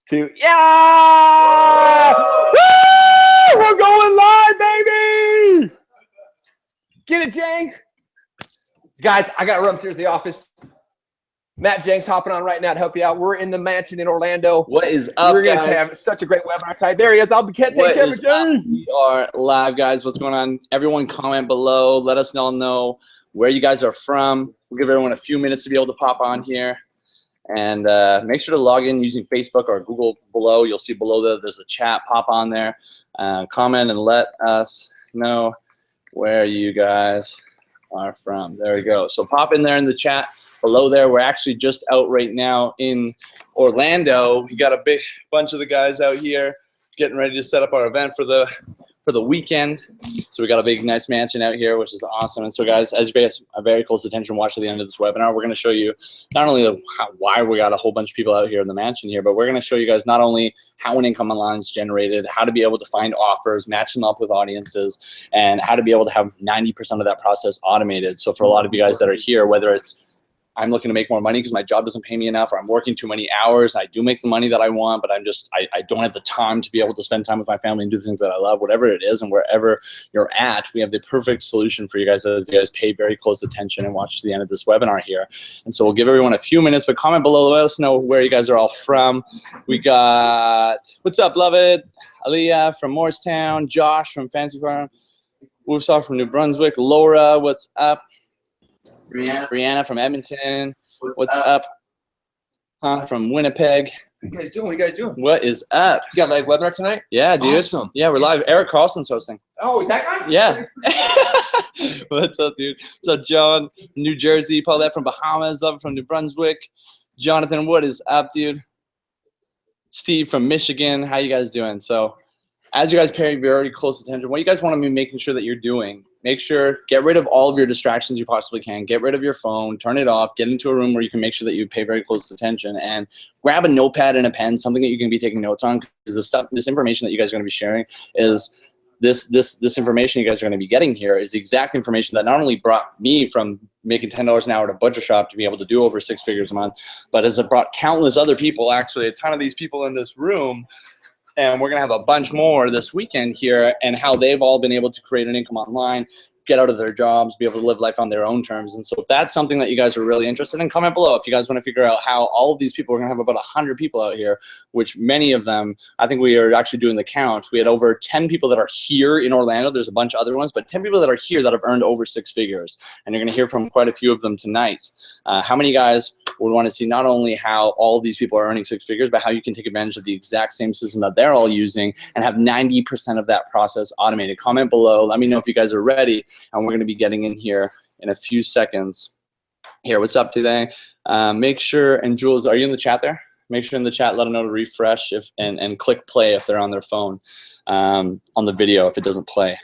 2. Yeah! Woo! We're going live, baby! Get it, Jang? Guys, I got to run upstairs to the office. Matt Jang's hopping on right now to help you out. We're in the mansion in Orlando. What is up, We're going to guys? have such a great webinar tonight. There he is. I'll take care of it, Jang. We are live, guys. What's going on? Everyone comment below. Let us all know where you guys are from. We'll give everyone a few minutes to be able to pop on here. And make sure to log in using Facebook or Google below. You'll see below there's a chat. Pop on there. Comment and let us know where you guys are from. There we go. So pop in there in the chat below there. We're actually just out right now in Orlando. We got a big bunch of the guys out here getting ready to set up our event for the weekend. So we got a big nice mansion out here, which is awesome. And so guys, as you guys are very close attention, watch to the end of this webinar. We're going to show you not only why we got a whole bunch of people out here in the mansion here, but we're going to show you guys not only how an income online is generated, how to be able to find offers, match them up with audiences, and how to be able to have 90% of that process automated. So for a lot of you guys that are here, whether it's I'm looking to make more money because my job doesn't pay me enough, or I'm working too many hours. I do make the money that I want, but I don't have the time to be able to spend time with my family and do things that I love, whatever it is, and wherever you're at, we have the perfect solution for you guys as you guys pay very close attention and watch to the end of this webinar here. And so we'll give everyone a few minutes, but comment below, let us know where you guys are all from. We got, what's up, beloved? Aliyah from Morristown, Josh from Fancy Farm, Woofsaw from New Brunswick, Laura, what's up? Brianna from Edmonton. What's up? From Winnipeg. What are you guys doing? What are you guys doing? What is up? You got live webinar tonight? Yeah, dude. Awesome. Yeah, we're live. Eric Carlson's hosting. Oh, that guy? Yeah. What's up, dude? What's up, John? New Jersey. Paulette from Bahamas. Love from New Brunswick. Jonathan, what is up, dude? Steve from Michigan. How you guys doing? So as you guys pay very close attention, what you guys want to be making sure that you're doing, make sure, get rid of all of your distractions you possibly can. Get rid of your phone, turn it off, get into a room where you can make sure that you pay very close attention, and grab a notepad and a pen, something that you can be taking notes on, because this information that you guys are going to be sharing is this information you guys are going to be getting here is the exact information that not only brought me from making $10 an hour at a butcher shop to be able to do over 6 figures a month, but has brought countless other people, actually a ton of these people in this room, and we're going to have a bunch more this weekend here, and how they've all been able to create an income online, get out of their jobs, be able to live life on their own terms. And so if that's something that you guys are really interested in, comment below. If you guys want to figure out how all of these people, we're going to have about 100 people out here, which many of them, I think we are actually doing the count. We had over 10 people that are here in Orlando. There's a bunch of other ones, but 10 people that are here that have earned over 6 figures. And you're going to hear from quite a few of them tonight. How many guys would want to see not only how all of these people are earning 6 figures, but how you can take advantage of the exact same system that they're all using and have 90% of that process automated? Comment below. Let me know if you guys are ready. And we're going to be getting in here in a few seconds. Here, what's up today? Make sure, and Jules, are you in the chat there? Make sure in the chat, let them know to refresh and click play if they're on their phone on the video if it doesn't play.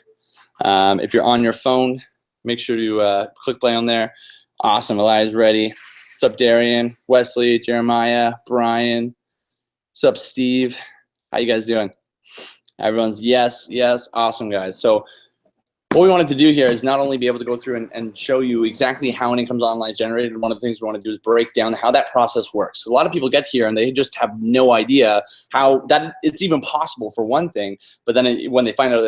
If you're on your phone, make sure to click play on there. Awesome, Elias ready. What's up, Darian, Wesley, Jeremiah, Brian? What's up, Steve? How you guys doing? Everyone's yes, yes, awesome, guys. So what we wanted to do here is not only be able to go through and show you exactly how an income online is generated. One of the things we want to do is break down how that process works. A lot of people get here and they just have no idea how that it's even possible, for one thing, but then when they find out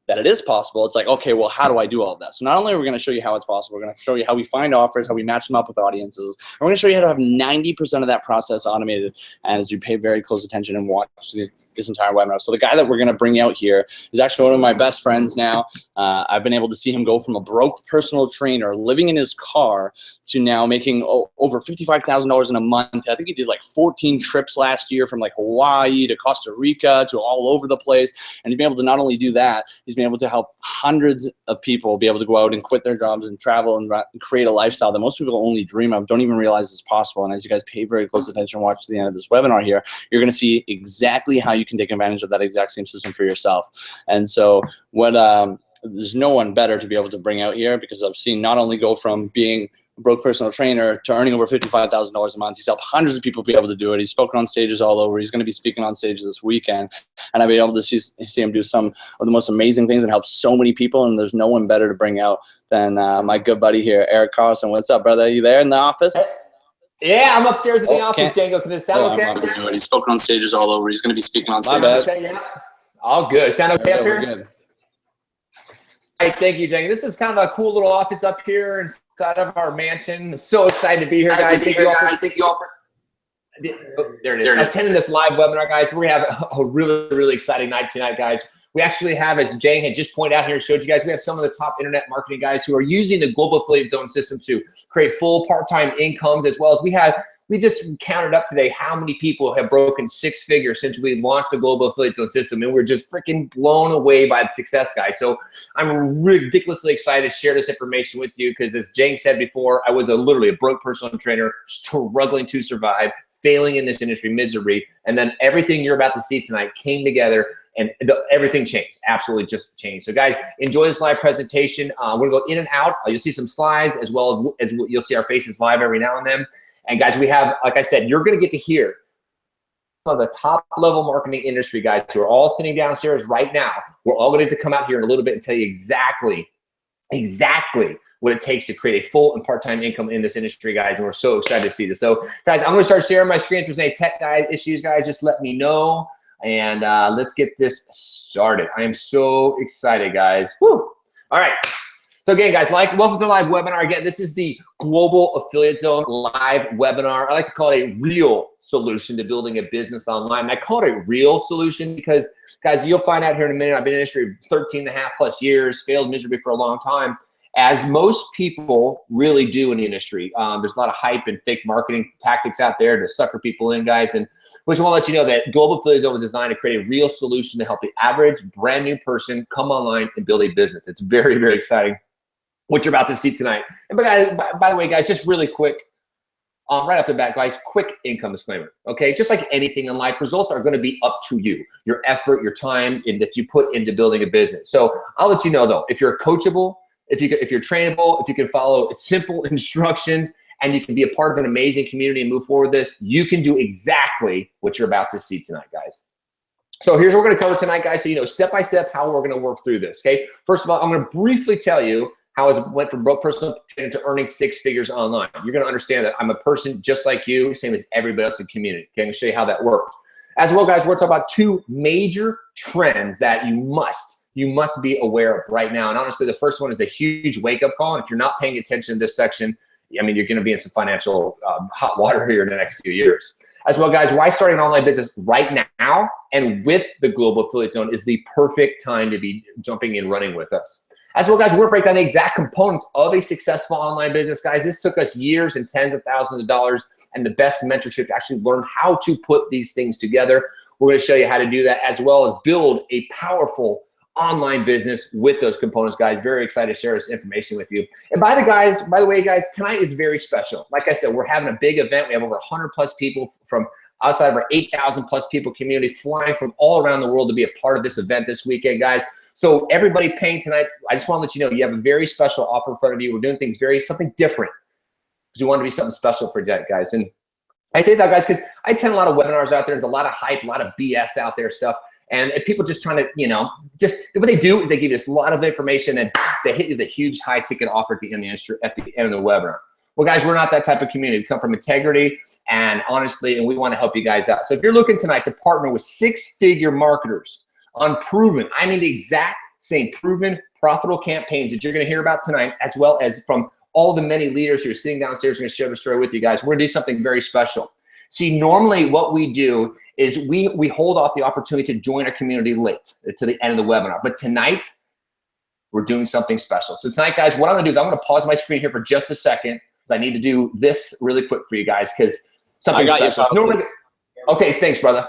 that it is possible, it's like, okay, well, how do I do all of that? So not only are we going to show you how it's possible, we're going to show you how we find offers, how we match them up with audiences. And we're going to show you how to have 90% of that process automated as you pay very close attention and watch this entire webinar. So the guy that we're going to bring out here is actually one of my best friends now. I've been able to see him go from a broke personal trainer living in his car to now making over $55,000 in a month. I think he did like 14 trips last year from like Hawaii to Costa Rica to all over the place. And he's been able to not only do that, he's been able to help hundreds of people be able to go out and quit their jobs and travel and create a lifestyle that most people only dream of, don't even realize is possible. And as you guys pay very close attention, watch to the end of this webinar here, you're going to see exactly how you can take advantage of that exact same system for yourself. And so what there's no one better to be able to bring out here, because I've seen not only go from being a broke personal trainer to earning over $55,000 a month. He's helped hundreds of people be able to do it. He's spoken on stages all over. He's going to be speaking on stages this weekend. And I've been able to see him do some of the most amazing things and help so many people. And there's no one better to bring out than my good buddy here, Eric Carlson. What's up, brother? Are you there in the office? Yeah, I'm upstairs in the office, Django. Can it sound okay? He's spoken on stages all over. He's going to be speaking on stages. Okay, yeah. All good. Sound okay up here? Good. All right, thank you, Django. This is kind of a cool little office up here inside of our mansion. I'm so excited to be here, guys. Thank you all for there it is. Attending this live webinar, guys. We're going to have a really, really exciting night tonight, guys. We actually have, as Jang had just pointed out here and showed you guys, we have some of the top internet marketing guys who are using the global affiliate zone system to create full part-time incomes, as well as we just counted up today how many people have broken 6 figures since we launched the global affiliate zone system, and we're just freaking blown away by the success, guys. So I'm ridiculously excited to share this information with you because, as Jang said before, I was literally a broke personal trainer struggling to survive, failing in this industry, misery, and then everything you're about to see tonight came together and everything changed, absolutely just changed. So guys, enjoy this live presentation. We're gonna go in and out. You'll see some slides as well as you'll see our faces live every now and then. And guys, we have, like I said, you're gonna get to hear some of the top level marketing industry guys who are all sitting downstairs right now. We're all gonna get to come out here in a little bit and tell you exactly what it takes to create a full and part-time income in this industry, guys, and we're so excited to see this. So guys, I'm gonna start sharing my screen. If there's any tech issues, guys, just let me know. And let's get this started. I am so excited, guys. Woo! All right. So again, guys, welcome to the live webinar. Again, this is the Global Affiliate Zone live webinar. I like to call it a real solution to building a business online. And I call it a real solution because, guys, you'll find out here in a minute, I've been in the industry 13.5+ years, failed miserably for a long time, as most people really do in the industry. There's a lot of hype and fake marketing tactics out there to sucker people in, guys. And we just want to let you know that Global Affiliate Zone was designed to create a real solution to help the average brand new person come online and build a business. It's very, very exciting what you're about to see tonight. And by the way, guys, just really quick, right off the bat, guys, quick income disclaimer, okay? Just like anything in life, results are gonna be up to you, your effort, your time that you put into building a business. So I'll let you know though, if you're coachable, if you're trainable, if you can follow simple instructions, and you can be a part of an amazing community and move forward with this, you can do exactly what you're about to see tonight, guys. So here's what we're gonna cover tonight, guys, so you know step by step how we're gonna work through this, okay? First of all, I'm gonna briefly tell you how I went from broke personal trainer to earning 6 figures online. You're gonna understand that I'm a person just like you, same as everybody else in the community. Okay, I'm gonna show you how that works. As well, guys, we're gonna talk about 2 major trends that you must be aware of right now. And honestly, the first one is a huge wake-up call. And if you're not paying attention to this section, I mean, you're gonna be in some financial hot water here in the next few years. As well, guys, why starting an online business right now and with the Global Affiliate Zone is the perfect time to be jumping in running with us. As well, guys, we're gonna break down the exact components of a successful online business, guys. This took us years and tens of thousands of dollars and the best mentorship to actually learn how to put these things together. We're gonna show you how to do that, as well as build a powerful online business with those components, guys. Very excited to share this information with you. And by the way, guys, tonight is very special. Like I said, we're having a big event. We have over 100+ people from outside of our 8,000+ people community flying from all around the world to be a part of this event this weekend, guys. So everybody paying tonight, I just want to let you know you have a very special offer in front of you. We're doing things something different because we want to be something special for you guys. And I say that, guys, because I attend a lot of webinars out there. There's a lot of hype, a lot of BS out there stuff. And people just trying to, just what they do is they give you this lot of information and they hit you with a huge high ticket offer at the end of the webinar. Well, guys, we're not that type of community. We come from integrity and honestly, and we want to help you guys out. So if you're looking tonight to partner with 6-figure marketers on proven, I mean the exact same proven profitable campaigns that you're going to hear about tonight, as well as from all the many leaders who are sitting downstairs going to share the story with you guys, we're going to do something very special. See, normally what we do is we hold off the opportunity to join our community late to the end of the webinar. But tonight, we're doing something special. So tonight, guys, what I'm gonna do is I'm gonna pause my screen here for just a second because I need to do this really quick for you guys because something special. So normally, okay, thanks, brother.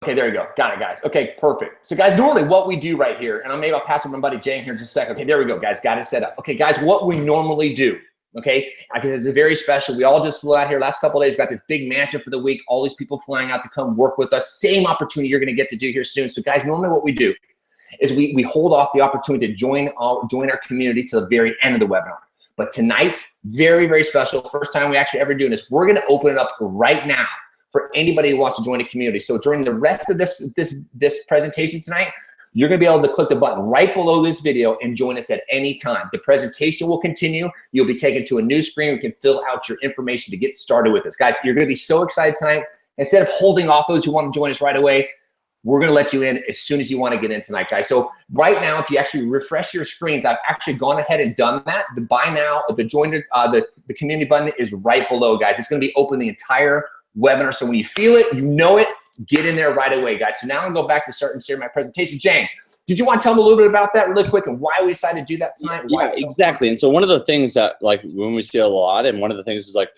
Okay, there you go. Got it, guys. Okay, perfect. So, guys, normally what we do right here, and maybe I'll pass it to my buddy Jane here in just a second. Okay, there we go, guys. Got it set up. Okay, guys, what we normally do, okay, because it's very special. We all just flew out here last couple of days, got this big mansion for the week, all these people flying out to come work with us. Same opportunity you're going to get to do here soon. So, guys, normally what we do is we hold off the opportunity to join our community to the very end of the webinar. But tonight, very, very special. First time we actually ever doing this. We're going to open it up right now for anybody who wants to join the community. So during the rest of this presentation tonight, you're going to be able to click the button right below this video and join us at any time. The presentation will continue. You'll be taken to a new screen. We can fill out your information to get started with us. Guys, you're going to be so excited tonight. Instead of holding off those who want to join us right away, we're going to let you in as soon as you want to get in tonight, guys. So right now, if you actually refresh your screens, I've actually gone ahead and done that. The buy now, the join, the community button is right below, guys. It's going to be open the entire webinar. So when you feel it, you know it, get in there right away, guys. So now I'm going to go back to start and share my presentation. Jane, did you want to tell them a little bit about that really quick and why we decided to do that tonight? Yeah, exactly. And so one of the things that, like, when we see a lot, and one of the things is, like,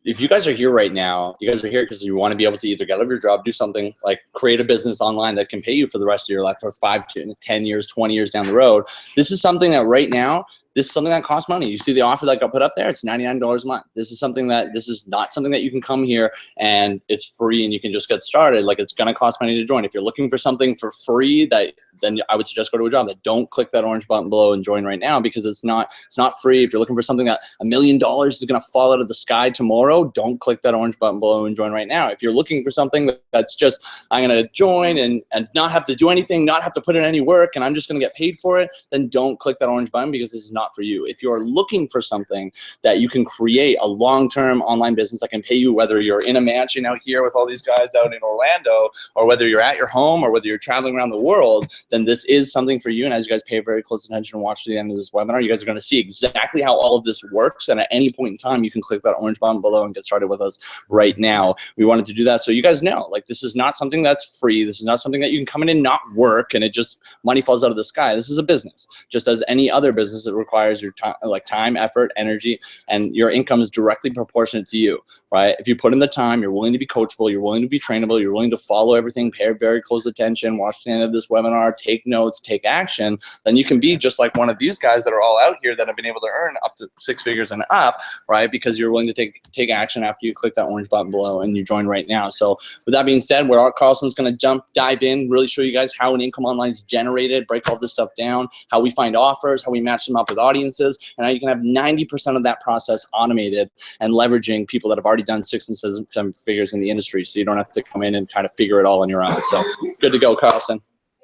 if you guys are here right now, you guys are here because you want to be able to either get out of your job, do something like create a business online that can pay you for the rest of your life for 5 to 10 years, 20 years down the road. This is something that right now, this is something that costs money. You see the offer that got put up there, it's $99 a month. This is not something that you can come here and it's free and you can just get started. Like, it's going to cost money to join. If you're looking for something for free, then I would suggest go to a job. That don't click that orange button below and join right now, because it's not free. If you're looking for something that $1 million is going to fall out of the sky tomorrow, don't click that orange button below and join right now. If you're looking for something that's just, I'm going to join and not have to do anything, not have to put in any work, and I'm just going to get paid for it, then don't click that orange button, because this is not for you. If you're looking for something that you can create a long-term online business that can pay you, whether you're in a mansion out here with all these guys out in Orlando, or whether you're at your home, or whether you're traveling around the world, then this is something for you. And as you guys pay very close attention and watch to the end of this webinar, you guys are going to see exactly how all of this works. And at any point in time, you can click that orange button below and get started with us right now. We wanted to do that so you guys know, like, this is not something that's free. This is not something that you can come in and not work and it just money falls out of the sky. This is a business, just as any other business. It requires your time, like time, effort, energy, and your income is directly proportionate to you, right? If you put in the time, you're willing to be coachable, you're willing to be trainable, you're willing to follow everything, pay very close attention, watch the end of this webinar, take notes, take action, then you can be just like one of these guys that are all out here that have been able to earn up to 6 figures and up, right? Because you're willing to take action after you click that orange button below and you join right now. So with that being said, Carlson's going to dive in, really show you guys how an income online is generated, break all this stuff down, how we find offers, how we match them up with audiences, and how you can have 90% of that process automated and leveraging people that have already done 6 and 7 figures in the industry, so you don't have to come in and kind of figure it all on your own. So good to go, Carlson.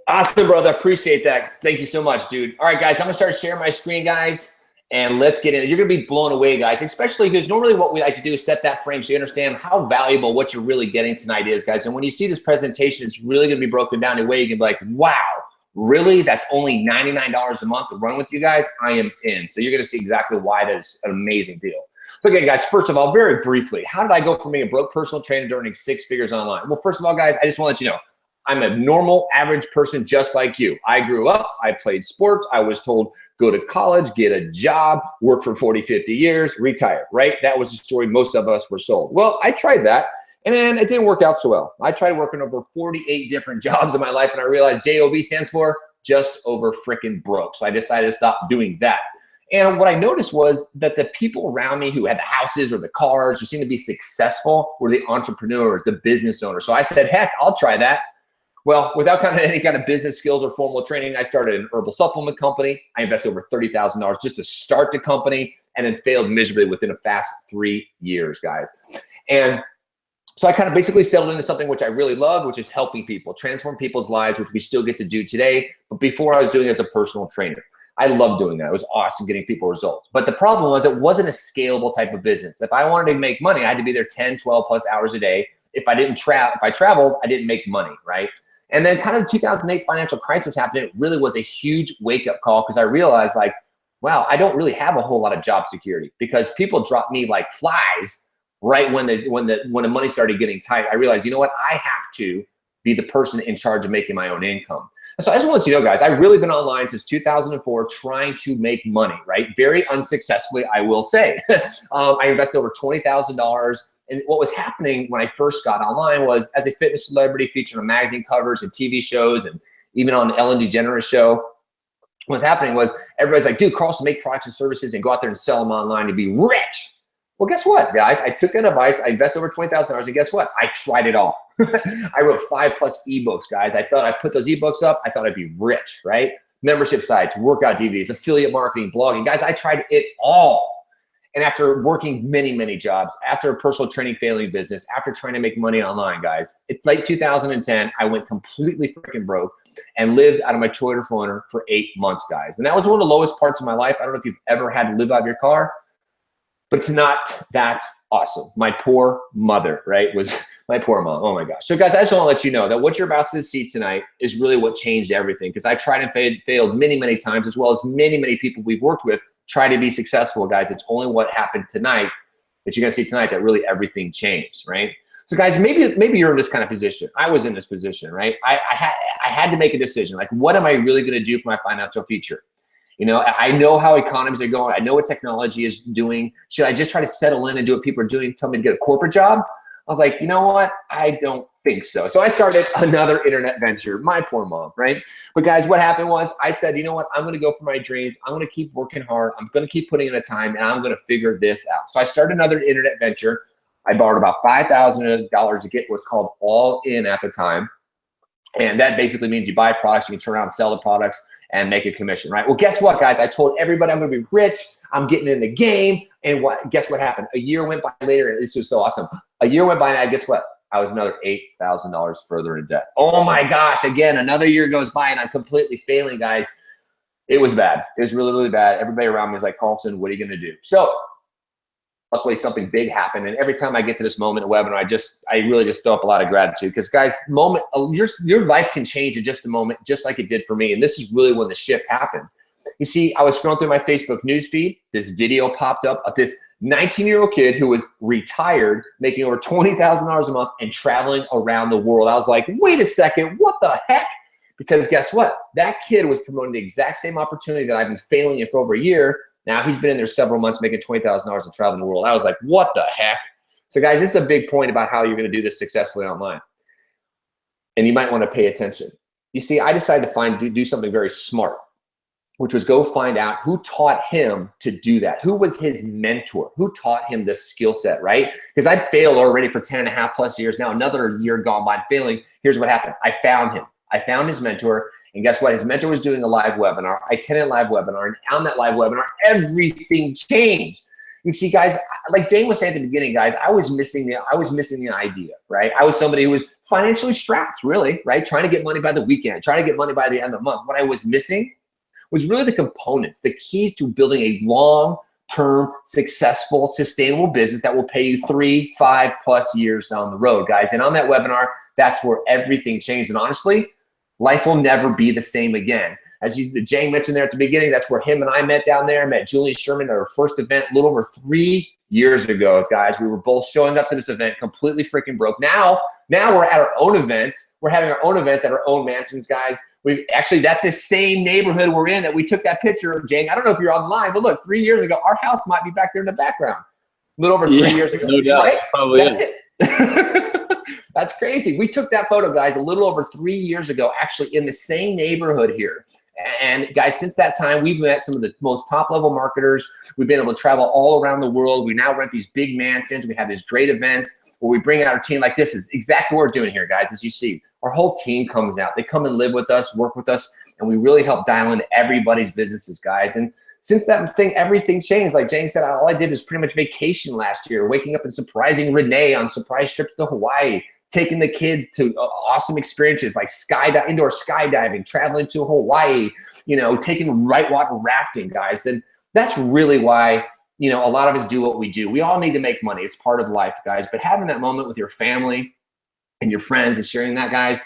Awesome, brother. Appreciate that. Thank you so much, dude. All right, guys, I'm going to start sharing my screen, guys, and let's get in it. You're going to be blown away, guys, especially because normally what we like to do is set that frame so you understand how valuable what you're really getting tonight is, guys. And when you see this presentation, it's really going to be broken down in a way you can be like, wow, really? That's only $99 a month to run with you guys? I am in. So you're going to see exactly why that is an amazing deal. So again, guys, first of all, very briefly, how did I go from being a broke personal trainer to earning 6 figures online? Well, first of all, guys, I just want to let you know, I'm a normal, average person just like you. I grew up, I played sports, I was told, go to college, get a job, work for 40, 50 years, retire, right? That was the story most of us were sold. Well, I tried that, and then it didn't work out so well. I tried working over 48 different jobs in my life, and I realized JOB stands for just over freaking broke. So I decided to stop doing that. And what I noticed was that the people around me who had the houses or the cars or seemed to be successful were the entrepreneurs, the business owners. So I said, heck, I'll try that. Well, without kind of any kind of business skills or formal training, I started an herbal supplement company. I invested over $30,000 just to start the company, and then failed miserably within a fast 3 years, guys. And so I kind of basically settled into something which I really love, which is helping people, transform people's lives, which we still get to do today. But before, I was doing it as a personal trainer. I love doing that. It was awesome getting people results. But the problem was it wasn't a scalable type of business. If I wanted to make money, I had to be there 10, 12 plus hours a day. If I traveled, I didn't make money, right? And then kind of the 2008 financial crisis happened. It really was a huge wake-up call, because I realized, like, wow, I don't really have a whole lot of job security, because people dropped me like flies right when the money started getting tight. I realized, you know what? I have to be the person in charge of making my own income. So I just want you to know, guys, I've really been online since 2004 trying to make money, right? Very unsuccessfully, I will say. I invested over $20,000. And what was happening when I first got online was, as a fitness celebrity featured on magazine covers and TV shows and even on Ellen DeGeneres show, what's happening was everybody's like, dude, Carlson, make products and services and go out there and sell them online to be rich. Well, guess what, guys? I took that advice. I invested over $20,000, and guess what? I tried it all. I wrote 5+ ebooks, guys. I thought I'd put those ebooks up. I thought I'd be rich, right? Membership sites, workout DVDs, affiliate marketing, blogging. Guys, I tried it all. And after working many, many jobs, after a personal training failing business, after trying to make money online, guys, it's late 2010, I went completely freaking broke. and lived out of my Toyota 4Runner for 8 months, guys. And that was one of the lowest parts of my life. I don't know if you've ever had to live out of your car, but it's not that awesome. My poor mother, right, was my poor mom. Oh my gosh. So guys, I just want to let you know that what you're about to see tonight is really what changed everything, because I tried and failed many, many times, as well as many, many people we've worked with try to be successful, guys. It's only what happened tonight that you're going to see tonight that really everything changed, right? So guys, maybe you're in this kind of position. I was in this position, right? I had to make a decision. Like, what am I really going to do for my financial future? You know, I know how economies are going. I know what technology is doing. Should I just try to settle in and do what people are doing, tell me to get a corporate job? I was like, you know what? I don't think so. So I started another internet venture. My poor mom, right? But guys, what happened was I said, you know what? I'm going to go for my dreams. I'm going to keep working hard. I'm going to keep putting in the time, and I'm going to figure this out. So I started another internet venture. I borrowed about $5,000 to get what's called all in at the time. And that basically means you buy products, you can turn around and sell the products and make a commission, right? Well, guess what, guys? I told everybody I'm going to be rich. I'm getting in the game. And guess what happened? A year went by later, and this was so awesome. A year went by, and guess what? I was another $8,000 further in debt. Oh my gosh, again, another year goes by, and I'm completely failing, guys. It was bad. It was really, really bad. Everybody around me was like, Carlson, what are you going to do? So luckily, something big happened, and every time I get to this moment in a webinar, I really just throw up a lot of gratitude, because guys, your life can change in just a moment, just like it did for me. And this is really when the shift happened. You see, I was scrolling through my Facebook newsfeed. This video popped up of this 19-year-old kid who was retired, making over $20,000 a month and traveling around the world. I was like, wait a second, what the heck? Because guess what? That kid was promoting the exact same opportunity that I've been failing in for over a year. Now he's been in there several months making $20,000 and traveling the world. I was like, what the heck? So guys, this is a big point about how you're going to do this successfully online. And you might want to pay attention. You see, I decided to do something very smart, which was go find out who taught him to do that. Who was his mentor? Who taught him this skill set, right? Because I'd failed already for 10 and a half plus years. Now another year gone by failing. Here's what happened. I found him. I found his mentor. And guess what? His mentor was doing a live webinar. I attended a live webinar. And on that live webinar, everything changed. You see, guys, like Jane was saying at the beginning, guys, I was missing the idea, right? I was somebody who was financially strapped, really, right? Trying to get money by the weekend, trying to get money by the end of the month. What I was missing was really the components, the key to building a long-term, successful, sustainable business that will pay you 3, 5+ years down the road, guys. And on that webinar, that's where everything changed. And honestly, life will never be the same again. As Jane mentioned there at the beginning, that's where him and I met down there. I met Julie Sherman at our first event a little over 3 years ago, guys. We were both showing up to this event completely freaking broke. Now we're at our own events. We're having our own events at our own mansions, guys. That's the same neighborhood we're in that we took that picture of, Jane. I don't know if you're online, but look, 3 years ago, our house might be back there in the background. A little over 3 years ago, no doubt. right? Probably That's it. That's crazy. We took that photo, guys, a little over 3 years ago, actually in the same neighborhood here. And guys, since that time, we've met some of the most top-level marketers. We've been able to travel all around the world. We now rent these big mansions. We have these great events where we bring out our team. Like, this is exactly what we're doing here, guys. As you see, our whole team comes out. They come and live with us, work with us, and we really help dial into everybody's businesses, guys. And since that thing, everything changed. Like Jane said, all I did was pretty much vacation last year, waking up and surprising Renee on surprise trips to Hawaii, taking the kids to awesome experiences like indoor skydiving, traveling to Hawaii, taking whitewater rafting, guys. And that's really why, a lot of us do what we do. We all need to make money. It's part of life, guys. But having that moment with your family and your friends and sharing that, guys,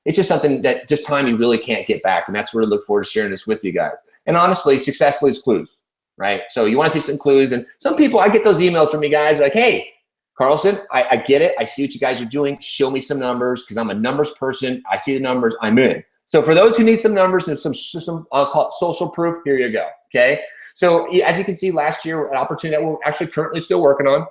it's just something that just time you really can't get back. And that's where I look forward to sharing this with you guys. And honestly, success leaves clues, right? So you want to see some clues. And some people, I get those emails from you guys like, hey, Carlson, I get it. I see what you guys are doing. Show me some numbers, because I'm a numbers person. I see the numbers. I'm in. So for those who need some numbers and some I'll call it social proof, here you go, okay? So as you can see, last year, an opportunity that we're actually currently still working on.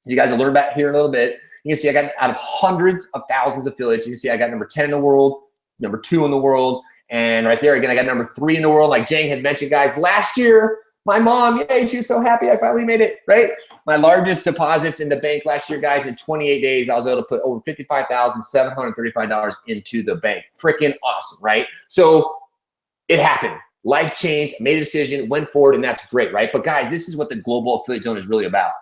You guys will learn about here in a little bit. You can see I got out of hundreds of thousands of affiliates. You can see I got number 10 in the world, number 2 in the world, and right there, again, I got number 3 in the world. Like Jane had mentioned, guys, last year, my mom, yay, she was so happy I finally made it, right? My largest deposits in the bank last year, guys, in 28 days, I was able to put over $55,735 into the bank. Freaking awesome, right? So it happened. Life changed, made a decision, went forward, and that's great, right? But guys, this is what the Global Affiliate Zone is really about.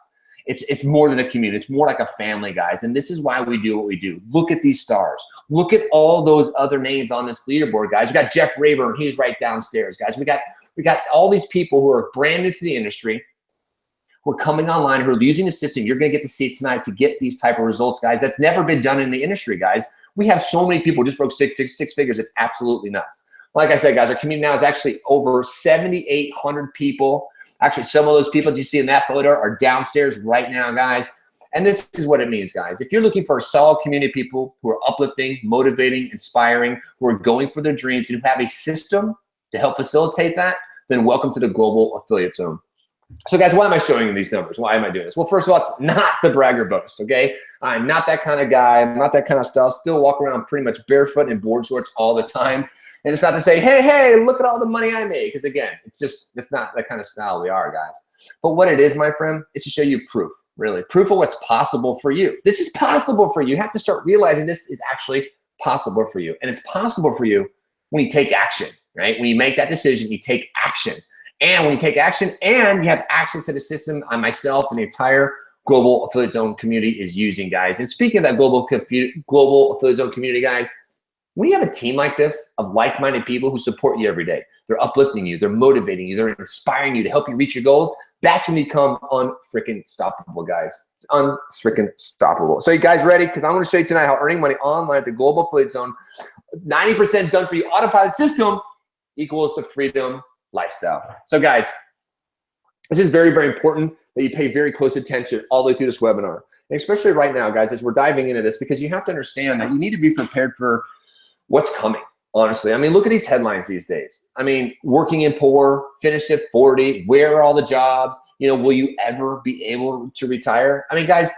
It's more than a community. It's more like a family, guys. And this is why we do what we do. Look at these stars. Look at all those other names on this leaderboard, guys. We got Jeff Rayburn. He's right downstairs, guys. We got all these people who are brand new to the industry, who are coming online, who are using the system. You're going to get to see tonight to get these type of results, guys. That's never been done in the industry, guys. We have so many people just broke six figures. It's absolutely nuts. Like I said, guys, our community now is actually over 7,800 people. Actually, some of those people that you see in that photo are downstairs right now, guys. And this is what it means, guys. If you're looking for a solid community of people who are uplifting, motivating, inspiring, who are going for their dreams, and who have a system to help facilitate that, then welcome to the Global Affiliate Zone. So, guys, why am I showing you these numbers? Why am I doing this? Well, first of all, it's not the bragger boast, okay? I'm not that kind of guy. I'm not that kind of style. Still walk around pretty much barefoot in board shorts all the time. And it's not to say, hey, look at all the money I made. Because, again, it's not that kind of style we are, guys. But what it is, my friend, is to show you proof, really. Proof of what's possible for you. This is possible for you. You have to start realizing this is actually possible for you. And it's possible for you when you take action, right? When you make that decision, you take action. And when you take action and you have access to the system I myself and the entire Global Affiliate Zone community is using, guys. And speaking of that Global Affiliate Zone community, guys, when you have a team like this of like-minded people who support you every day, they're uplifting you, they're motivating you, they're inspiring you to help you reach your goals, that's when you become unfreaking stoppable, guys. Unfreaking stoppable. So you guys ready? Because I'm going to show you tonight how earning money online at the Global Affiliate Zone, 90% done for you autopilot system equals the freedom lifestyle. So guys, this is very, very important that you pay very close attention all the way through this webinar. And especially right now, guys, as we're diving into this, because you have to understand that you need to be prepared for what's coming, honestly. I mean, look at these headlines these days. I mean, working in poor, finished at 40, where are all the jobs? You know, will you ever be able to retire? I mean, guys,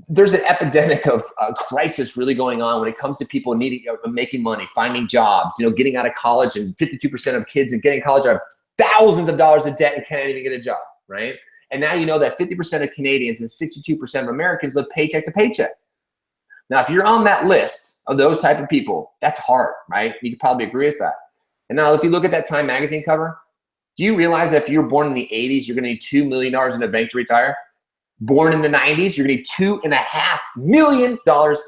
there's an epidemic of crisis really going on when it comes to people needing, making money, finding jobs, getting out of college, and 52% of kids in getting college have thousands of dollars of debt and can't even get a job, right? And now you know that 50% of Canadians and 62% of Americans live paycheck to paycheck. Now, if you're on that list of those type of people, that's hard, right? You could probably agree with that. And now if you look at that Time magazine cover, do you realize that if you were born in the 80s, you're gonna need $2 million in the bank to retire? Born in the 90s, you're gonna need $2.5 million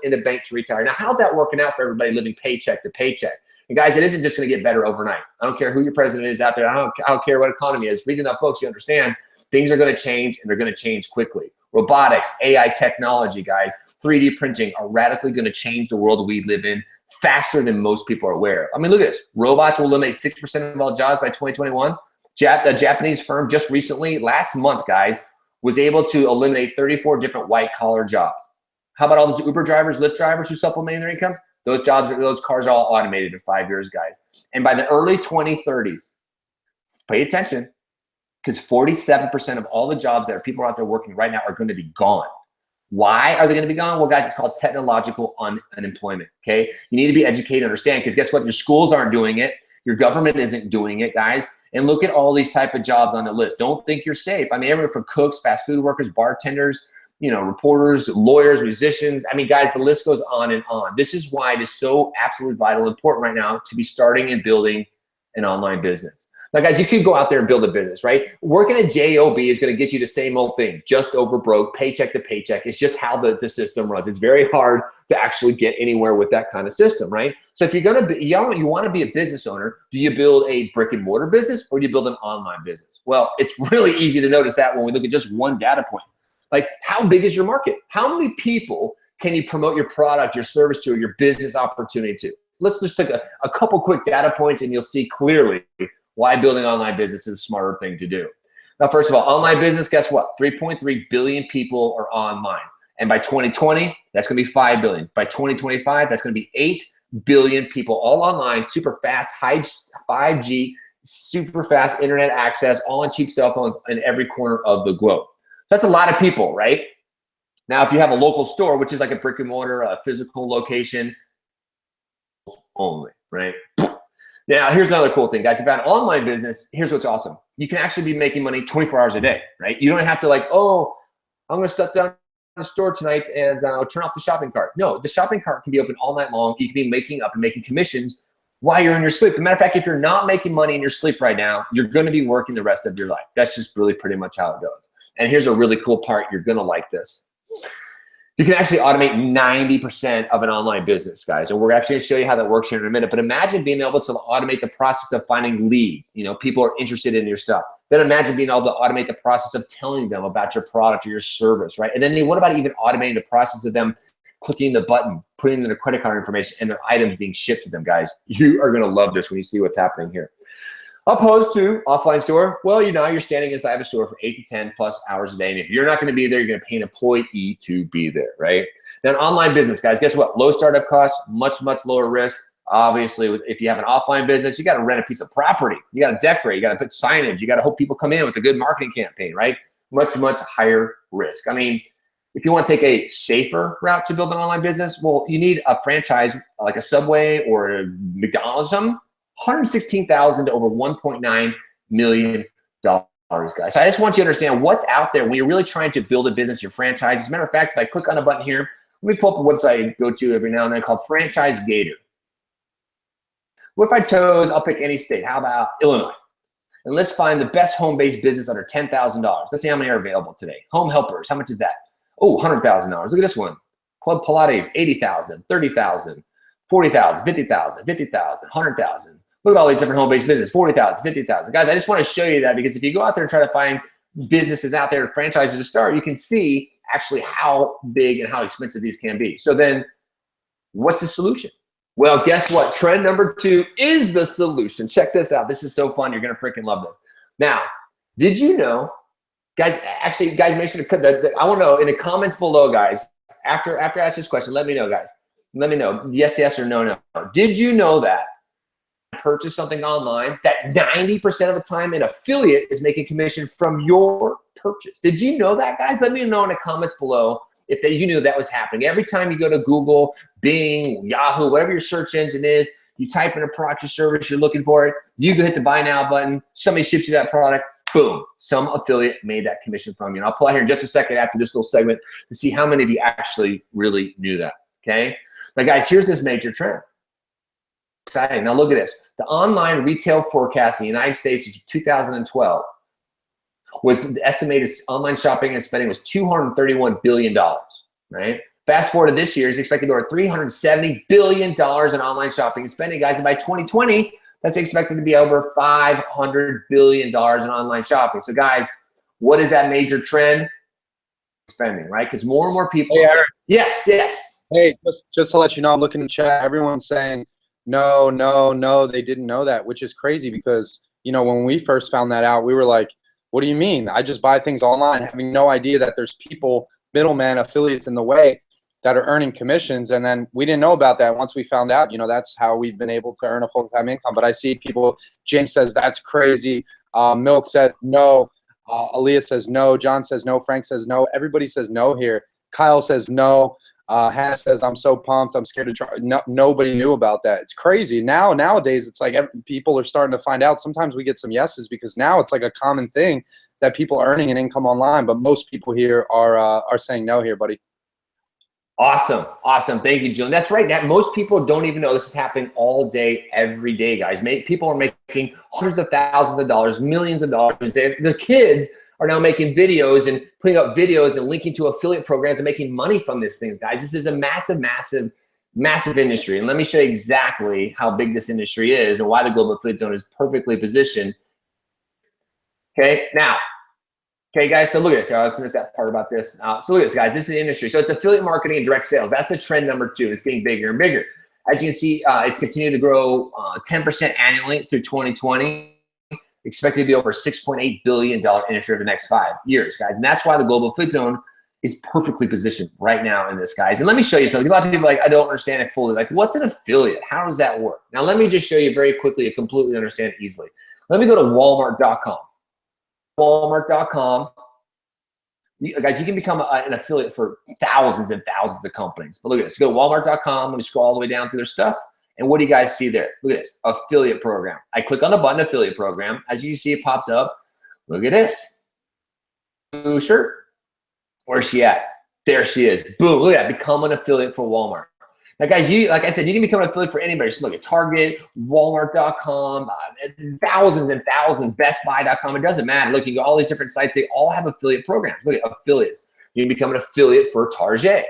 in the bank to retire. Now, how's that working out for everybody living paycheck to paycheck? And guys, it isn't just gonna get better overnight. I don't care who your president is out there. I don't care what economy is. Read enough books, you understand things are gonna change, and they're gonna change quickly. Robotics, AI technology, guys, 3D printing are radically gonna change the world we live in faster than most people are aware. I mean, look at this. Robots will eliminate 6% of all jobs by 2021. A Japanese firm just recently, last month, guys, was able to eliminate 34 different white-collar jobs. How about all those Uber drivers, Lyft drivers who supplement their incomes? Those cars are all automated in 5 years, guys. And by the early 2030s, pay attention, because 47% of all the jobs that people are out there working right now are going to be gone. Why are they going to be gone? Well, guys, it's called technological unemployment, okay? You need to be educated and understand, because guess what? Your schools aren't doing it. Your government isn't doing it, guys. And look at all these type of jobs on the list. Don't think you're safe. I mean, everyone from cooks, fast food workers, bartenders, reporters, lawyers, musicians. I mean, guys, the list goes on and on. This is why it is so absolutely vital and important right now to be starting and building an online business. Now, guys, you could go out there and build a business, right? Working at JOB is going to get you the same old thing, just over broke, paycheck to paycheck. It's just how the system runs. It's very hard to actually get anywhere with that kind of system, right? So if you're going to be, you want to be a business owner, do you build a brick and mortar business or do you build an online business? Well, it's really easy to notice that when we look at just one data point. Like, how big is your market? How many people can you promote your product, your service to, or your business opportunity to? Let's just take a couple quick data points and you'll see clearly why building online business is a smarter thing to do. Now, first of all, online business, guess what? 3.3 billion people are online. And by 2020, that's going to be 5 billion. By 2025, that's going to be 8 billion people all online, super fast, high 5G, super fast internet access, all on cheap cell phones in every corner of the globe. That's a lot of people, right? Now, if you have a local store, which is like a brick and mortar, a physical location only, right? Now, here's another cool thing, guys. If you have an online business, here's what's awesome. You can actually be making money 24 hours a day, right? You don't have to I'm going to shut down the store tonight and turn off the shopping cart. No, the shopping cart can be open all night long. You can be making up and making commissions while you're in your sleep. As a matter of fact, if you're not making money in your sleep right now, you're going to be working the rest of your life. That's just really pretty much how it goes. And here's a really cool part. You're going to like this. You can actually automate 90% of an online business, guys. And we're actually going to show you how that works here in a minute. But imagine being able to automate the process of finding leads. You know, people are interested in your stuff. Then imagine being able to automate the process of telling them about your product or your service, right? And then what about even automating the process of them clicking the button, putting in their credit card information, and their items being shipped to them, guys? You are going to love this when you see what's happening here. Opposed to offline store, well, you're standing inside a store for 8 to 10 plus hours a day. And if you're not going to be there, you're going to pay an employee to be there, right? Then online business, guys, guess what? Low startup costs, much, much lower risk. Obviously, if you have an offline business, you got to rent a piece of property. You got to decorate. You got to put signage. You got to hope people come in with a good marketing campaign, right? Much, much higher risk. I mean, if you want to take a safer route to build an online business, well, you need a franchise like a Subway or a McDonald's, something. $116,000 to over $1.9 million, guys. So I just want you to understand what's out there when you're really trying to build a business, your franchise. As a matter of fact, if I click on a button here, let me pull up a website I go to every now and then called Franchise Gator. What if I chose, I'll pick any state. How about Illinois? And let's find the best home-based business under $10,000. Let's see how many are available today. Home Helpers, how much is that? Oh, $100,000. Look at this one. Club Pilates, $80,000, $30,000, $40,000, $50,000, $50,000, $100,000. Look at all these different home-based business, $40,000, $50,000. Guys, I just want to show you that because if you go out there and try to find businesses out there, franchises to start, you can see actually how big and how expensive these can be. So then what's the solution? Well, guess what? Trend number 2 is the solution. Check this out. This is so fun. You're going to freaking love this. Now, did you know, guys, actually, guys, make sure to put that. I want to know in the comments below, guys, after I ask this question, let me know, guys. Let me know. Yes, yes, or no, no. Did you know that purchase something online, that 90% of the time an affiliate is making commission from your purchase? Did you know that, guys? Let me know in the comments below if you knew that was happening. Every time you go to Google, Bing, Yahoo, whatever your search engine is, you type in a product or service you're looking for it, you go hit the buy now button, somebody ships you that product, boom, some affiliate made that commission from you. And I'll pull out here in just a second after this little segment to see how many of you actually really knew that, okay? Now, guys, here's this major trend. Exciting. Now, look at this. The online retail forecast in the United States in 2012 was the estimated online shopping and spending was $231 billion, right? Fast forward to this year, it's expected to be over $370 billion in online shopping and spending, guys. And by 2020, that's expected to be over $500 billion in online shopping. So, guys, what is that major trend? Spending, right? Because more and more people. Hey, Eric. Yes, yes. Hey, just to let you know, I'm looking in chat. Everyone's saying, no, no, no, they didn't know that, which is crazy because, you know, when we first found that out, we were like, what do you mean? I just buy things online, having no idea that there's people, middlemen, affiliates in the way that are earning commissions. And then we didn't know about that. Once we found out, you know, that's how we've been able to earn a full-time income. But I see people, James says that's crazy. Milk said no. Aaliyah says no. John says no. Frank says no. Everybody says no here. Kyle says no. Hannah says, I'm so pumped. I'm scared to try. No, nobody knew about that. It's crazy. Nowadays, it's like people are starting to find out. Sometimes we get some yeses because now it's like a common thing that people are earning an income online. But most people here are saying no here, buddy. Awesome. Awesome. Thank you, Julian. That's right. Most people don't even know this is happening all day, every day, guys. People are making hundreds of thousands of dollars, millions of dollars. The kids are now making videos and putting up videos and linking to affiliate programs and making money from these things, guys. This is a massive, massive, massive industry. And let me show you exactly how big this industry is and why the Global Affiliate Zone is perfectly positioned. Okay, now, okay, guys, so look at this. I was going to say that part about this. So look at this, guys. This is the industry. So it's affiliate marketing and direct sales. That's the trend number 2. It's getting bigger and bigger. As you can see, it's continued to grow 10% annually through 2020. Expected to be over $6.8 billion industry over the next 5 years, guys. And that's why the Global Affiliate Zone is perfectly positioned right now in this, guys. And let me show you something. A lot of people are like, I don't understand it fully. Like, what's an affiliate? How does that work? Now, let me just show you very quickly to completely understand it easily. Let me go to Walmart.com. Walmart.com. Guys, you can become an affiliate for thousands and thousands of companies. But look at this. Go to Walmart.com. Let me scroll all the way down through their stuff. And what do you guys see there? Look at this, affiliate program. I click on the button, affiliate program. As you see, it pops up. Look at this. Blue shirt. Where's she at? There she is. Boom, look at that, become an affiliate for Walmart. Now, guys, like I said, you can become an affiliate for anybody. Just look at Target, Walmart.com, thousands and thousands, BestBuy.com. It doesn't matter. Look, you go all these different sites. They all have affiliate programs. Look at affiliates. You can become an affiliate for Target.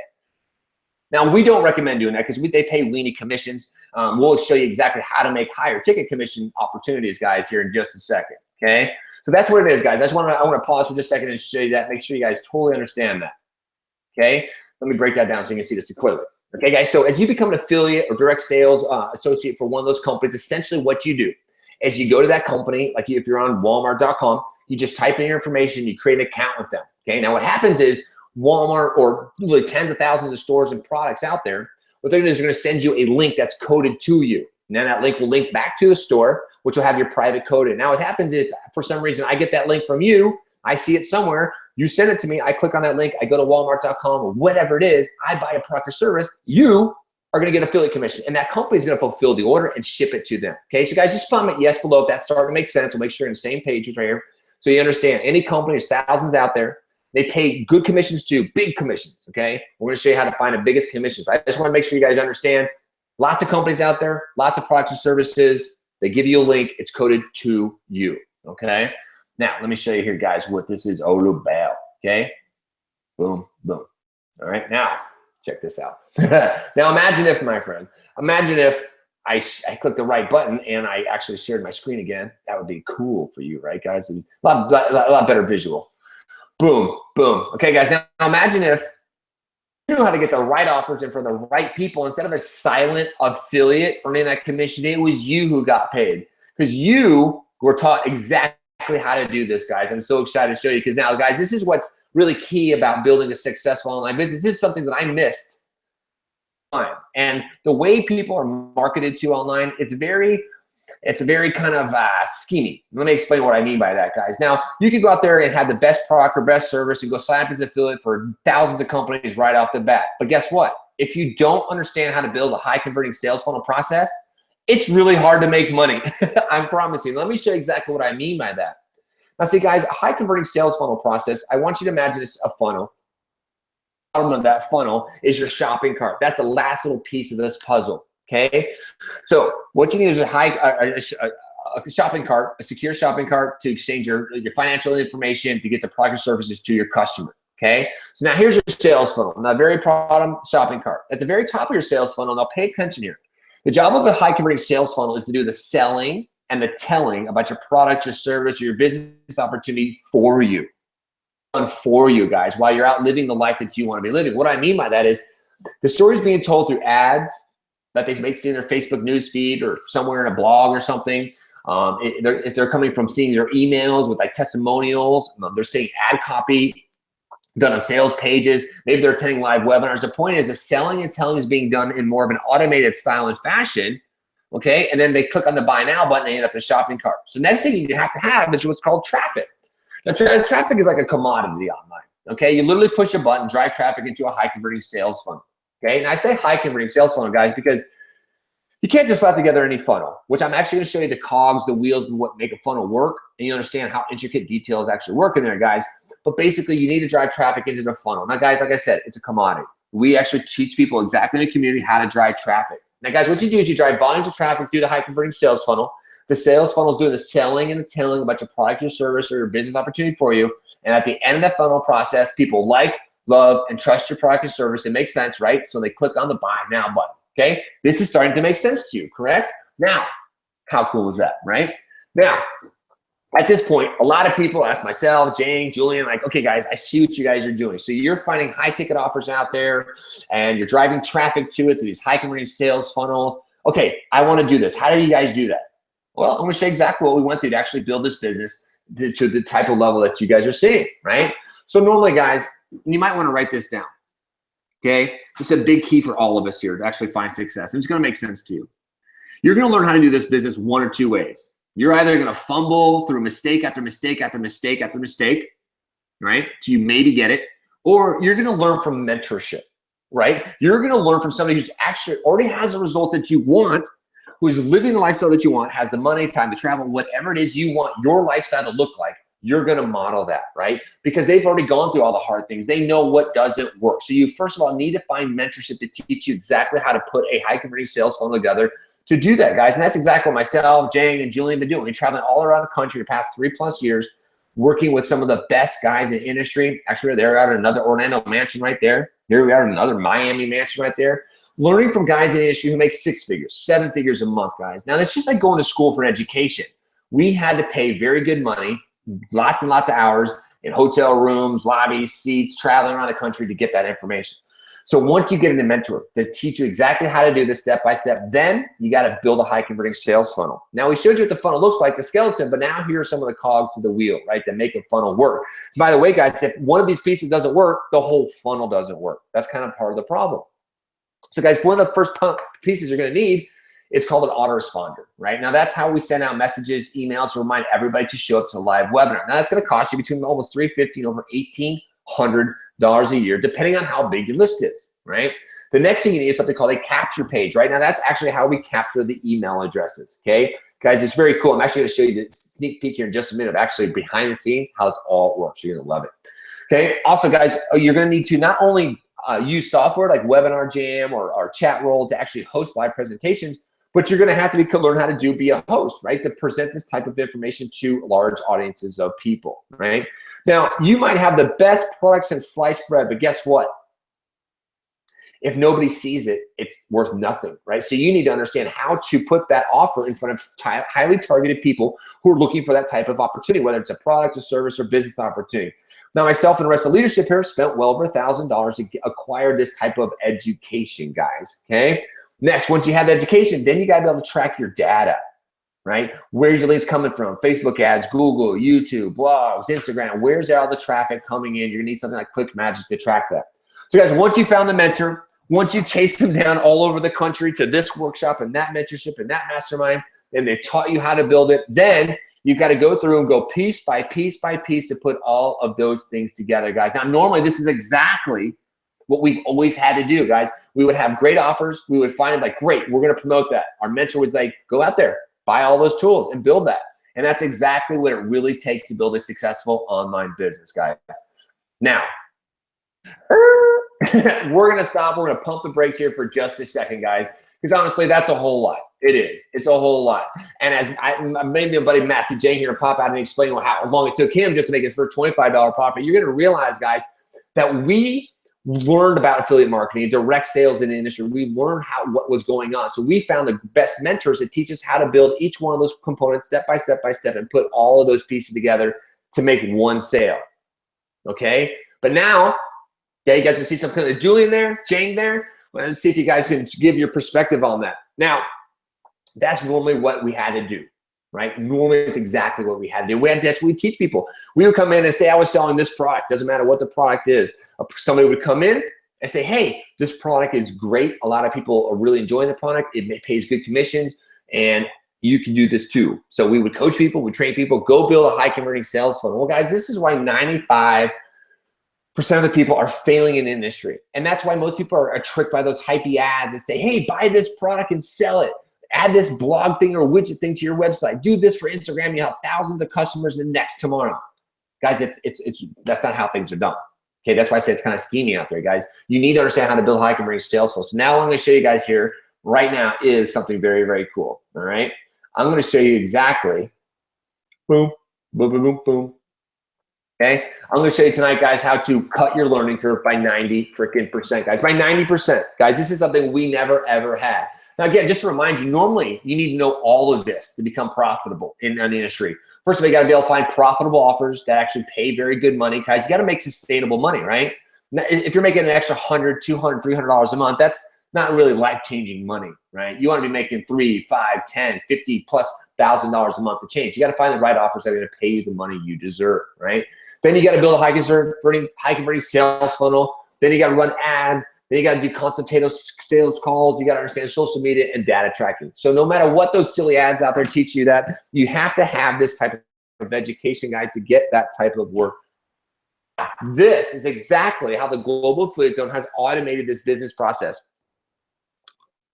Now, we don't recommend doing that because they pay weenie commissions. We'll show you exactly how to make higher ticket commission opportunities, guys, here in just a second, okay? So that's what it is, guys. I want to pause for just a second and show you that. Make sure you guys totally understand that, okay? Let me break that down so you can see this clearly. Okay, guys, so as you become an affiliate or direct sales associate for one of those companies, essentially what you do is you go to that company, like if you're on Walmart.com, you just type in your information, you create an account with them, okay? Now, what happens is Walmart or literally tens of thousands of stores and products out there, what they're going to do is they're going to send you a link that's coded to you. And then that link will link back to the store, which will have your private code in. Now, what happens if for some reason I get that link from you, I see it somewhere, you send it to me, I click on that link, I go to Walmart.com or whatever it is, I buy a product or service, you are going to get affiliate commission. And that company is going to fulfill the order and ship it to them. Okay, so guys, just comment yes below if that's starting to make sense. We'll make sure you're on the same page right here. So you understand, any company, there's thousands out there. They pay good commissions too, big commissions, okay? We're going to show you how to find the biggest commissions. I just want to make sure you guys understand, lots of companies out there, lots of products and services. They give you a link. It's coded to you, okay? Now, let me show you here, guys, what this is all about, okay? Boom, boom. All right, now, check this out. Now, imagine if, my friend, imagine if I clicked the right button and I actually shared my screen again. That would be cool for you, right, guys? A lot better visual. Boom, boom. Okay, guys, now imagine if you knew how to get the right offers in for the right people instead of a silent affiliate earning that commission. It was you who got paid because you were taught exactly how to do this, guys. I'm so excited to show you because now, guys, this is what's really key about building a successful online business. This is something that I missed. And the way people are marketed to online, it's very kind of schemy. Let me explain what I mean by that, guys. Now, you can go out there and have the best product or best service and go sign up as an affiliate for thousands of companies right off the bat. But guess what? If you don't understand how to build a high converting sales funnel process, it's really hard to make money. I'm promising. Let me show you exactly what I mean by that. Now, see, guys, a high converting sales funnel process, I want you to imagine it's a funnel. The bottom of that funnel is your shopping cart. That's the last little piece of this puzzle. Okay, so what you need is a shopping cart, a secure shopping cart to exchange your financial information to get the product or services to your customer. Okay, so now here's your sales funnel. Now, very bottom shopping cart. At the very top of your sales funnel, now pay attention here. The job of a high converting sales funnel is to do the selling and the telling about your product, your service, or your business opportunity for you. For you guys, while you're out living the life that you want to be living. What I mean by that is the story is being told through ads that they may see in their Facebook news feed or somewhere in a blog or something. If they're coming from seeing their emails with like testimonials, they're seeing ad copy done on sales pages. Maybe they're attending live webinars. The point is the selling and telling is being done in more of an automated style and fashion. Okay, and then they click on the buy now button and end up in the shopping cart. So next thing you have to have is what's called traffic. Now, traffic is like a commodity online. Okay, you literally push a button, drive traffic into a high converting sales funnel. Okay, and I say high converting sales funnel, guys, because you can't just slap together any funnel, which I'm actually going to show you the cogs, the wheels, and what make a funnel work, and you understand how intricate details actually work in there, guys. But basically, you need to drive traffic into the funnel. Now, guys, like I said, it's a commodity. We actually teach people exactly in the community how to drive traffic. Now, guys, what you do is you drive volumes of traffic through the high converting sales funnel. The sales funnel is doing the selling and the telling about your product, your service, or your business opportunity for you. And at the end of that funnel process, people like, love, and trust your product and service. It makes sense, right? So they click on the buy now button, okay? This is starting to make sense to you, correct? Now, how cool is that, right? Now, at this point, a lot of people ask myself, Jane, Julian, like, okay, guys, I see what you guys are doing. So you're finding high ticket offers out there and you're driving traffic to it through these high converting sales funnels. Okay, I want to do this. How do you guys do that? Well, I'm going to show you exactly what we went through to actually build this business to the type of level that you guys are seeing, right? So normally, guys, you might want to write this down, okay? This is a big key for all of us here to actually find success. It's going to make sense to you. You're going to learn how to do this business one or two ways. You're either going to fumble through mistake after mistake after mistake after mistake, right? So you maybe get it. Or you're going to learn from mentorship, right? You're going to learn from somebody who's actually already has a result that you want, who's living the lifestyle that you want, has the money, time to travel, whatever it is you want your lifestyle to look like. you're going to model that, right? Because they've already gone through all the hard things. They know what doesn't work. So you, first of all, need to find mentorship to teach you exactly how to put a high converting sales funnel together to do that, guys. And that's exactly what myself, Jang, and Julian have been doing. We're traveling all around the country the past 3+ years, working with some of the best guys in industry. Actually, they're out at another Orlando mansion right there. Here we are at another Miami mansion right there. Learning from guys in the industry who make 6 figures, 7 figures a month, guys. Now, that's just like going to school for education. We had to pay very good money, lots and lots of hours in hotel rooms, lobbies, seats, traveling around the country to get that information. So once you get a mentor to teach you exactly how to do this step by step, then you got to build a high converting sales funnel. Now, we showed you what the funnel looks like, the skeleton, but now here are some of the cogs to the wheel, right, that make a funnel work. By the way, guys, if one of these pieces doesn't work, the whole funnel doesn't work. That's kind of part of the problem. So guys, one of the first pieces you're going to need, it's called an autoresponder, right? Now, that's how we send out messages, emails to remind everybody to show up to a live webinar. Now, that's going to cost you between almost $350 and over $1,800 a year, depending on how big your list is, right? The next thing you need is something called a capture page, right? Now, that's actually how we capture the email addresses, okay? Guys, it's very cool. I'm actually going to show you the sneak peek here in just a minute of actually behind the scenes, how this all works. You're going to love it, okay? Also, guys, you're going to need to not only use software like Webinar Jam or Chat Roll to actually host live presentations, but you're going to have to learn how to be a host, right? To present this type of information to large audiences of people, right? Now, you might have the best products and sliced bread, but guess what? If nobody sees it, it's worth nothing, right? So you need to understand how to put that offer in front of highly targeted people who are looking for that type of opportunity, whether it's a product, a service, or business opportunity. Now, myself and the rest of leadership here spent well over $1,000 to acquire this type of education, guys, okay? Next, once you have the education, then you got to be able to track your data, right? Where's your leads coming from? Facebook ads, Google, YouTube, blogs, Instagram. Where's all the traffic coming in? You're going to need something like ClickMagick to track that. So, guys, once you found the mentor, once you chase them down all over the country to this workshop and that mentorship and that mastermind, and they taught you how to build it, then you've got to go through and go piece by piece by piece to put all of those things together, guys. Now, normally this is exactly what we've always had to do, guys. We would have great offers. We would find like, great, we're going to promote that. Our mentor was like, go out there, buy all those tools and build that. And that's exactly what it really takes to build a successful online business, guys. Now, we're going to stop. We're going to pump the brakes here for just a second, guys, because honestly, that's a whole lot. It is. It's a whole lot. And as I made my buddy Matthew Jane here pop out and explain how long it took him just to make his first $25 profit, you're going to realize, guys, that we learned about affiliate marketing and direct sales in the industry. We learned what was going on. So we found the best mentors that teach us how to build each one of those components step by step by step and put all of those pieces together to make one sale. Okay? But now, yeah, you guys can see some kind of Julian there, Jane there. Let's see if you guys can give your perspective on that. Now, that's normally what we had to do, right? Normally, it's exactly what we had to do. That's what we teach people. We would come in and say, I was selling this product. Doesn't matter what the product is. Somebody would come in and say, hey, this product is great. A lot of people are really enjoying the product. It pays good commissions, and you can do this too. So we would coach people, we train people, go build a high converting sales funnel. Well, guys, this is why 95% of the people are failing in the industry. And that's why most people are tricked by those hypey ads that say, hey, buy this product and sell it. Add this blog thing or widget thing to your website. Do this for Instagram. You have thousands of customers the next tomorrow. Guys, that's not how things are done. Okay, that's why I say it's kind of scheming out there, guys. You need to understand how to build high converting sales funnels. So now what I'm going to show you guys here right now is something very, very cool. All right, I'm going to show you exactly. Boom, boom, boom, boom, boom. Okay, I'm going to show you tonight, guys, how to cut your learning curve by 90% guys. By 90%, guys. This is something we never ever had. Now, again, just to remind you, normally you need to know all of this to become profitable in an industry. First of all, you got to be able to find profitable offers that actually pay very good money. Guys, you got to make sustainable money, right? Now, if you're making an extra $100, $200, $300 a month, that's not really life-changing money, right? You want to be making $3, $5, $10, $50,000+ a month to change. You got to find the right offers that are going to pay you the money you deserve, right? Then you got to build a high converting sales funnel. Then you got to run ads. Then you got to do consultative sales calls. You got to understand social media and data tracking. So no matter what those silly ads out there teach you, that you have to have this type of education guide to get that type of work. This is exactly how the Global Affiliate Zone has automated this business process.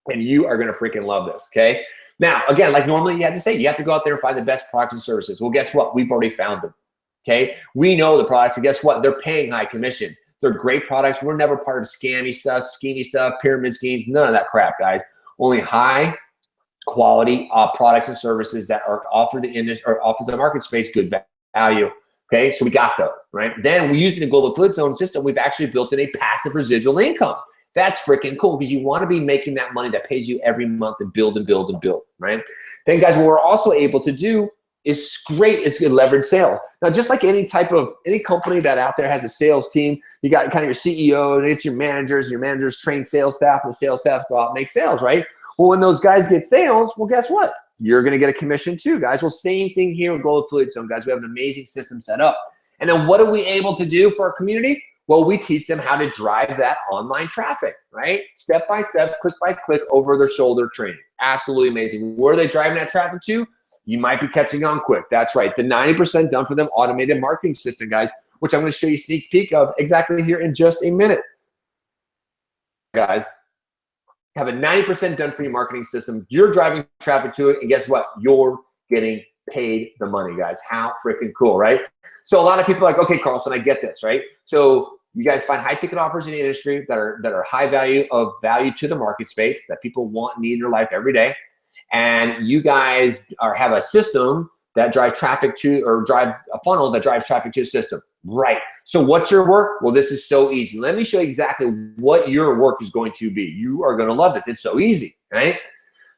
And you are going to freaking love this, okay? Now, again, like normally you have to say, you have to go out there and find the best products and services. Well, guess what? We've already found them. okay? We know the products, and guess what? They're paying high commissions. They're great products. We're never part of scammy stuff, schemy stuff, pyramid schemes, none of that crap, guys. Only high quality products and services that are offered the industry or offer the market space good value. Okay, so we got those, right? Then we use it in Global Affiliate Zone system. We've actually built in a passive residual income. That's freaking cool because you want to be making that money that pays you every month and build and build and build, right? Then guys, what we're also able to do is great is a leverage sale. Now, just like any company that out there has a sales team, you got kind of your CEO, and it's your managers train sales staff, and the sales staff go out and make sales, right? Well, when those guys get sales, well, guess what? You're going to get a commission too, guys. Well, same thing here with Global Affiliate Zone, guys. We have an amazing system set up. And then what are we able to do for our community? Well, we teach them how to drive that online traffic, right? Step by step, click by click, over their shoulder training. Absolutely amazing. Where are they driving that traffic to? You might be catching on quick. That's right. The 90% done for them automated marketing system, guys, which I'm going to show you a sneak peek of exactly here in just a minute. Guys, have a 90% done for your marketing system. You're driving traffic to it, and guess what? You're getting paid the money, guys. How freaking cool, right? So a lot of people are like, okay, Carlson, I get this, right? So you guys find high ticket offers in the industry that are high value to the market space that people want and need in their life every day. And you guys have a system that drives traffic to, or drive a funnel that drives traffic to the system. Right. So what's your work? Well, this is so easy. Let me show you exactly what your work is going to be. You are going to love this. It's so easy, right?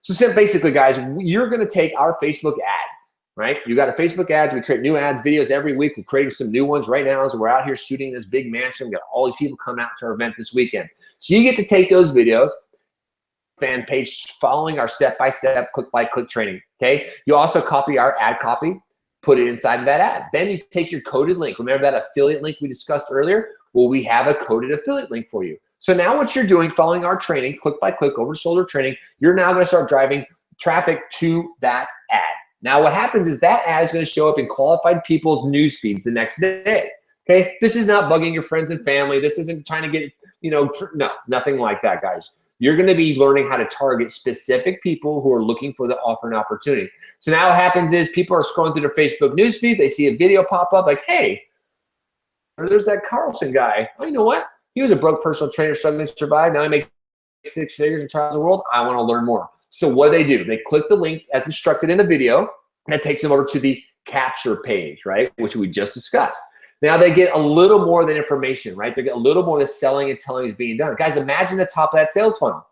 So basically, guys, you're going to take our Facebook ads, right? You got a Facebook ads. We create new ads, videos every week. We're creating some new ones right now as we're out here shooting this big mansion. We got all these people coming out to our event this weekend. So you get to take those videos, fan page, following our step-by-step, click-by-click training, okay? You also copy our ad copy, put it inside of that ad. Then you take your coded link. Remember that affiliate link we discussed earlier? Well, we have a coded affiliate link for you. So now what you're doing, following our training, click-by-click, over-shoulder training, you're now going to start driving traffic to that ad. Now what happens is that ad is going to show up in qualified people's news feeds the next day, okay? This is not bugging your friends and family. This isn't trying to get, no, nothing like that, guys. You're going to be learning how to target specific people who are looking for the offer and opportunity. So now what happens is people are scrolling through their Facebook newsfeed. They see a video pop up like, hey, there's that Carlson guy. Oh, you know what? He was a broke personal trainer struggling to survive. Now he makes 6 figures and travels the world. I want to learn more. So what do? They click the link as instructed in the video, and that takes them over to the capture page, right, which we just discussed. Now they get a little more than information, right? They get a little more than selling and telling is being done. Guys, imagine the top of that sales funnel.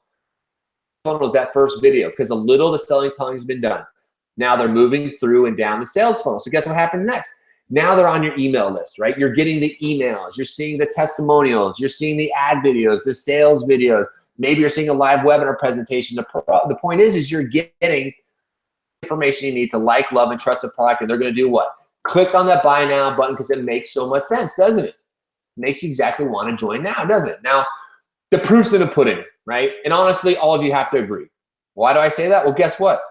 Funnel is that first video because a little of the selling and telling has been done. Now they're moving through and down the sales funnel. So guess what happens next? Now they're on your email list, right? You're getting the emails. You're seeing the testimonials. You're seeing the ad videos, the sales videos. Maybe you're seeing a live webinar presentation. The point is you're getting information you need to like, love, and trust the product, and they're going to do what? Click on that buy now button because it makes so much sense, doesn't it? It makes you exactly want to join now, doesn't it? Now, the proof's in the pudding, right? And honestly, all of you have to agree. Why do I say that? Well, guess what?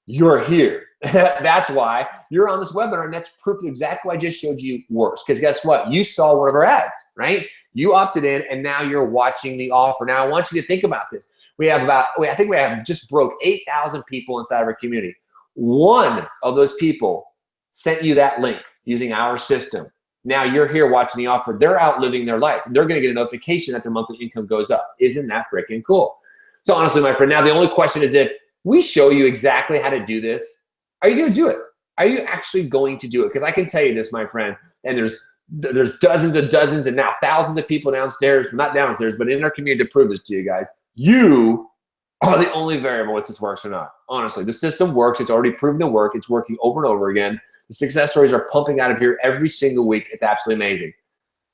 You're here. That's why you're on this webinar, and that's proof that exactly what I just showed you works. Because guess what? You saw one of our ads, right? You opted in, and now you're watching the offer. Now, I want you to think about this. I think we have just broke 8,000 people inside of our community. One of those people sent you that link using our system. Now you're here watching the offer. They're out living their life. They're going to get a notification that their monthly income goes up. Isn't that freaking cool? So honestly, my friend, now the only question is if we show you exactly how to do this, are you going to do it? Are you actually going to do it? Because I can tell you this, my friend, and there's dozens and dozens and now thousands of people downstairs, not downstairs, but in our community to prove this to you guys. You are the only variable if this works or not. Honestly, the system works. It's already proven to work. It's working over and over again. The success stories are pumping out of here every single week. It's absolutely amazing.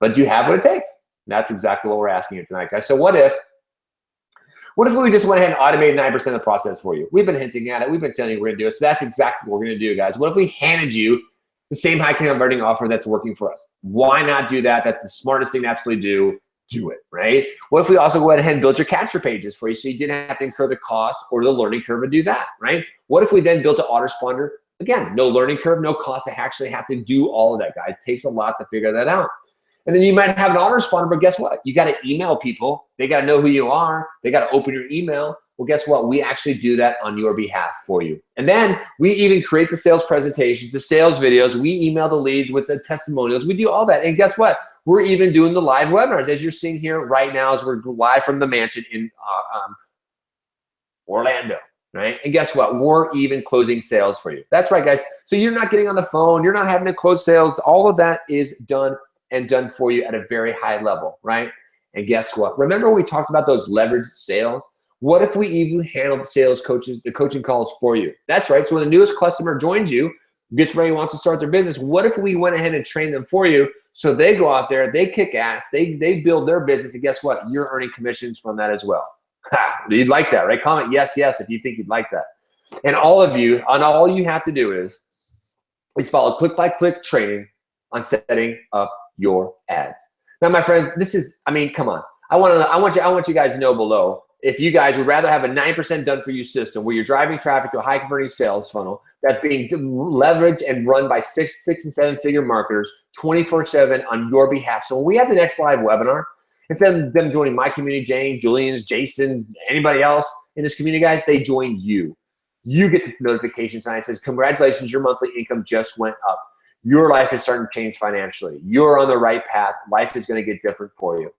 But do you have what it takes? That's exactly what we're asking you tonight, guys. So what if we just went ahead and automated 9% of the process for you? We've been hinting at it. We've been telling you we're going to do it. So that's exactly what we're going to do, guys. What if we handed you the same high converting offer that's working for us? Why not do that? That's the smartest thing to absolutely do. Do it, right? What if we also go ahead and build your capture pages for you so you didn't have to incur the cost or the learning curve to do that, right? What if we then built an autoresponder? Again, no learning curve, no cost to actually have to do all of that, guys. It takes a lot to figure that out. And then you might have an autoresponder, but guess what? You got to email people. They got to know who you are. They got to open your email. Well, guess what? We actually do that on your behalf for you. And then we even create the sales presentations, the sales videos. We email the leads with the testimonials. We do all that. And guess what? We're even doing the live webinars, as you're seeing here right now, as we're live from the mansion in Orlando, right? And guess what? We're even closing sales for you. That's right, guys. So you're not getting on the phone. You're not having to close sales. All of that is done and done for you at a very high level, right? And guess what? Remember we talked about those leveraged sales? What if we even handled sales coaches, the coaching calls for you? That's right. So when the newest customer joins you, gets ready, wants to start their business, what if we went ahead and trained them for you so they go out there, they kick ass, they build their business, and guess what? You're earning commissions from that as well. You'd like that, right? Comment yes, yes if you think you'd like that. And all of you, and all you have to do is follow click-by-click training on setting up your ads. Now, my friends, this is, I mean, come on. I want you guys to know below, if you guys would rather have a 9% done for you system where you're driving traffic to a high converting sales funnel that's being leveraged and run by six and seven figure marketers 24/7 on your behalf. So when we have the next live webinar, instead of them joining my community, Jane, Julian's, Jason, anybody else in this community, guys, they join you. You get the notification sign that says, congratulations, your monthly income just went up. Your life is starting to change financially. You're on the right path. Life is going to get different for you.